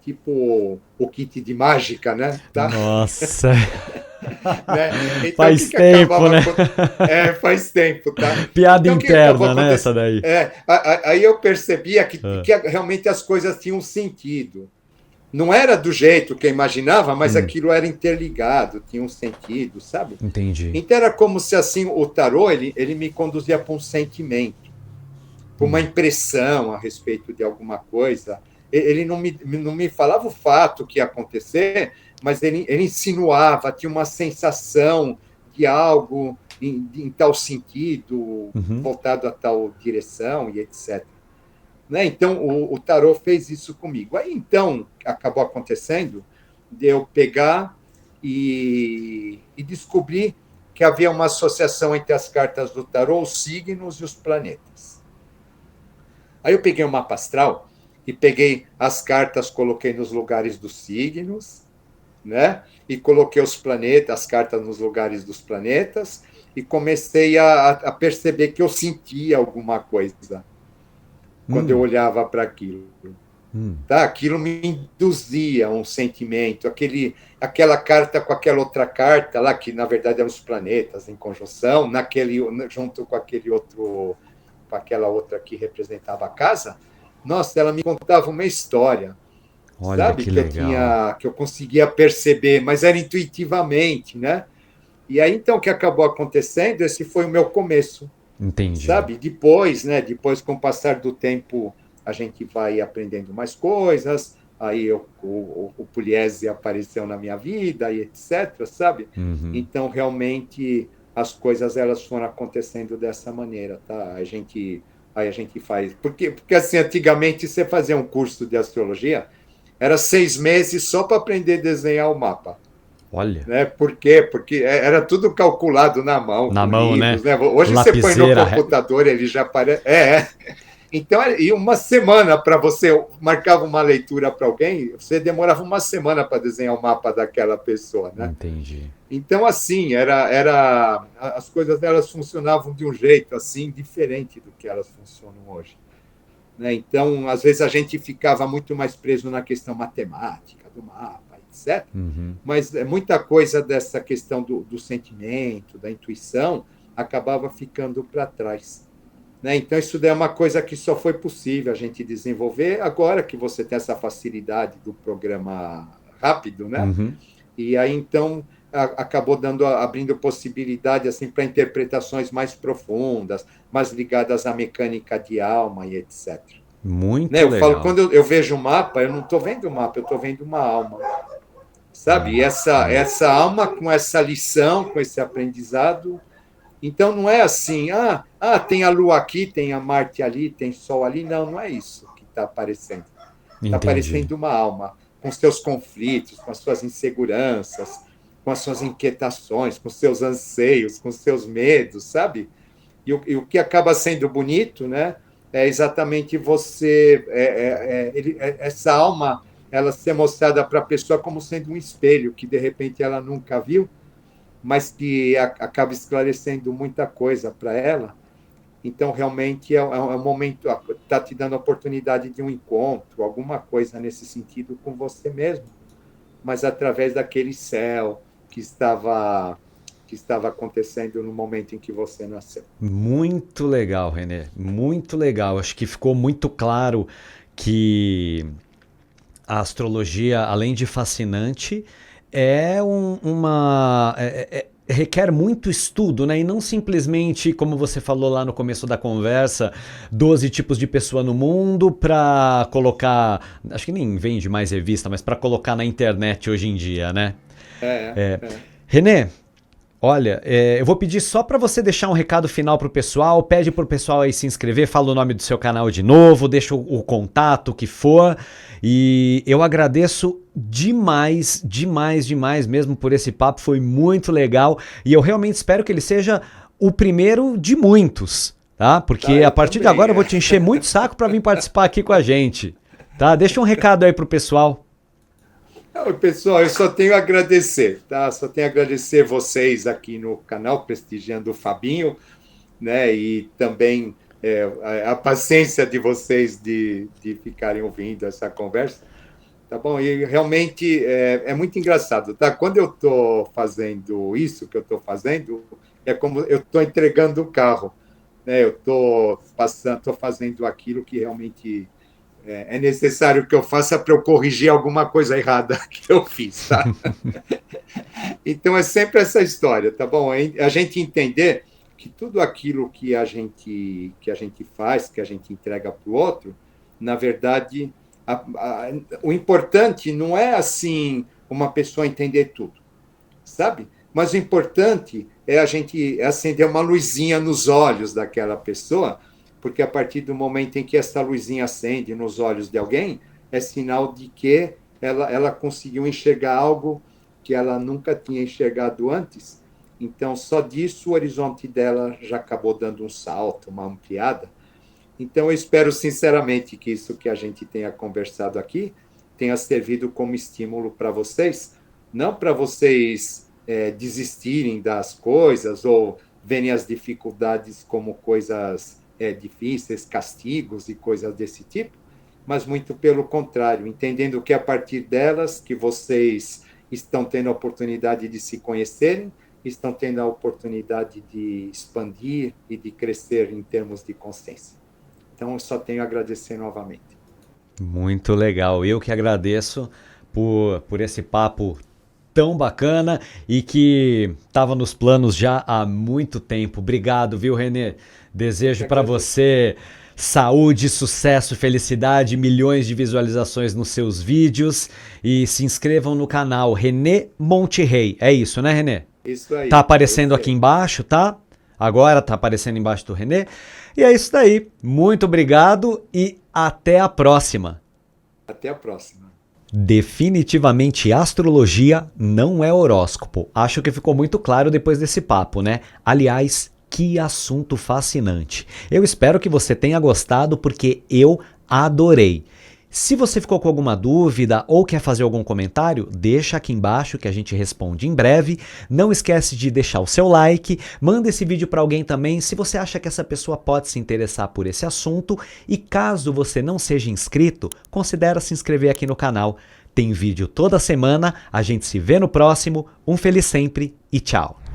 Tipo o kit de mágica, né? Tá? Nossa. Né? Então, o que, Faz que tempo, acabava né? acontecendo? Faz tempo, tá? Piada Então, o que acabou interna, né, essa acontecendo? daí? Aí eu percebia Ah. que realmente as coisas tinham sentido. Não era do jeito que eu imaginava, mas Hum. aquilo era interligado, tinha um sentido, sabe? Entendi. Então era como se assim o tarô ele me conduzia para um sentimento, para uma impressão a respeito de alguma coisa. Ele não me falava o fato que ia acontecer, mas ele insinuava, tinha uma sensação de algo em tal sentido, Uhum. voltado a tal direção e etc. Né? Então, o tarô fez isso comigo. Aí, então, acabou acontecendo de eu pegar e descobrir que havia uma associação entre as cartas do tarô, os signos e os planetas. Aí eu peguei o mapa astral e peguei as cartas, coloquei nos lugares dos signos, né? E coloquei os planetas, as cartas nos lugares dos planetas, e comecei a perceber que eu sentia alguma coisa quando eu Hum. olhava para aquilo. Hum. Tá? Aquilo me induzia um sentimento, aquela carta com aquela outra carta lá, que na verdade eram os planetas em conjunção, junto com aquele outro, com aquela outra que representava a casa. Nossa, ela me contava uma história, Olha sabe? que legal. Que eu conseguia perceber, mas era intuitivamente, né? E aí então o que acabou acontecendo, esse foi o meu começo, Entendi. sabe? Depois, né? Depois, com o passar do tempo, a gente vai aprendendo mais coisas. Aí o Pugliese apareceu na minha vida e etc, sabe? Uhum. Então, realmente, as coisas elas foram acontecendo dessa maneira, tá? Aí a gente faz. Porque assim, antigamente você fazia um curso de astrologia, era 6 meses só para aprender a desenhar o mapa. Olha. Né? Por quê? Porque era tudo calculado na mão, Na com mão, né? livros. Né? Hoje você põe no Lapiseira. computador, ele já aparece. Então, e uma semana para você marcava uma leitura para alguém, você demorava uma semana para desenhar o mapa daquela pessoa, né? Entendi. Então, assim, as coisas delas funcionavam de um jeito assim diferente do que elas funcionam hoje. Né? Então, às vezes a gente ficava muito mais preso na questão matemática do mapa, etc. Uhum. Mas muita coisa dessa questão do sentimento, da intuição, acabava ficando para trás. Né? Então, isso daí é uma coisa que só foi possível a gente desenvolver agora que você tem essa facilidade do programa rápido, né? Uhum. E aí, então, acabou abrindo possibilidade assim, para interpretações mais profundas, mais ligadas à mecânica de alma e etc. Muito Né? Eu falo, legal. quando eu vejo um mapa, eu não estou vendo um mapa, eu estou vendo uma alma. Sabe? E essa alma com essa lição, com esse aprendizado. Então não é assim, tem a Lua aqui, tem a Marte ali, tem Sol ali. Não, não é isso que está aparecendo. Está Entendi. aparecendo uma alma, com seus conflitos, com as suas inseguranças, com as suas inquietações, com seus anseios, com seus medos, sabe? E o que acaba sendo bonito, né? É exatamente você, essa alma, ela ser mostrada para a pessoa como sendo um espelho que de repente ela nunca viu, mas que acaba esclarecendo muita coisa para ela. Então, realmente, é um momento, está te dando a oportunidade de um encontro, alguma coisa nesse sentido com você mesmo, mas através daquele céu que estava acontecendo no momento em que você nasceu. Muito legal, Renê. Muito legal. Acho que ficou muito claro que a astrologia, além de fascinante, requer muito estudo, né? E não simplesmente, como você falou lá no começo da conversa, 12 tipos de pessoa no mundo para colocar, acho que nem vende mais revista, mas para colocar na internet hoje em dia, né? É, é. Renê, olha, eu vou pedir só para você deixar um recado final pro pessoal, pede pro pessoal aí se inscrever, fala o nome do seu canal de novo, deixa o contato, o que for, e eu agradeço demais, demais, demais mesmo por esse papo, foi muito legal, e eu realmente espero que ele seja o primeiro de muitos, tá? Porque Tá, a eu partir de também. agora eu vou te encher muito saco para vir participar aqui com a gente, tá? Deixa um recado aí pro pessoal. Pessoal, eu só tenho a agradecer, tá? Só tenho a agradecer vocês aqui no canal, prestigiando o Fabinho, né? E também a paciência de vocês de ficarem ouvindo essa conversa, tá bom? E realmente é muito engraçado, tá? Quando eu estou fazendo isso que eu estou fazendo, é como eu estou entregando o carro, né? Eu estou fazendo aquilo que realmente é necessário que eu faça para eu corrigir alguma coisa errada que eu fiz, tá? Então é sempre essa história, tá bom? A gente entender que tudo aquilo que a gente faz, que a gente entrega para o outro, na verdade, o importante não é assim uma pessoa entender tudo, sabe? Mas o importante é a gente acender uma luzinha nos olhos daquela pessoa, porque a partir do momento em que essa luzinha acende nos olhos de alguém, é sinal de que ela conseguiu enxergar algo que ela nunca tinha enxergado antes. Então, só disso o horizonte dela já acabou dando um salto, uma ampliada. Então, eu espero sinceramente que isso que a gente tenha conversado aqui tenha servido como estímulo para vocês, não para vocês desistirem das coisas ou verem as dificuldades como coisas difíceis, castigos e coisas desse tipo, mas muito pelo contrário, entendendo que a partir delas que vocês estão tendo a oportunidade de se conhecerem, estão tendo a oportunidade de expandir e de crescer em termos de consciência. Então, eu só tenho a agradecer novamente. Muito legal. Eu que agradeço por esse papo tão bacana e que estava nos planos já há muito tempo. Obrigado, viu, Renê? Eu que Desejo para agradeço. você saúde, sucesso, felicidade, milhões de visualizações nos seus vídeos e se inscrevam no canal Renê Monterrey. É isso, né, Renê? Isso Tá aí, é aparecendo isso aqui aí. embaixo, tá? Agora tá aparecendo embaixo do Renê. E é isso daí. Muito obrigado e até a próxima. Até a próxima. Definitivamente astrologia não é horóscopo. Acho que ficou muito claro depois desse papo, né? Aliás, que assunto fascinante. Eu espero que você tenha gostado porque eu adorei. Se você ficou com alguma dúvida ou quer fazer algum comentário, deixa aqui embaixo que a gente responde em breve. Não esquece de deixar o seu like, manda esse vídeo para alguém também se você acha que essa pessoa pode se interessar por esse assunto e caso você não seja inscrito, considere se inscrever aqui no canal. Tem vídeo toda semana, a gente se vê no próximo. Um feliz sempre e tchau!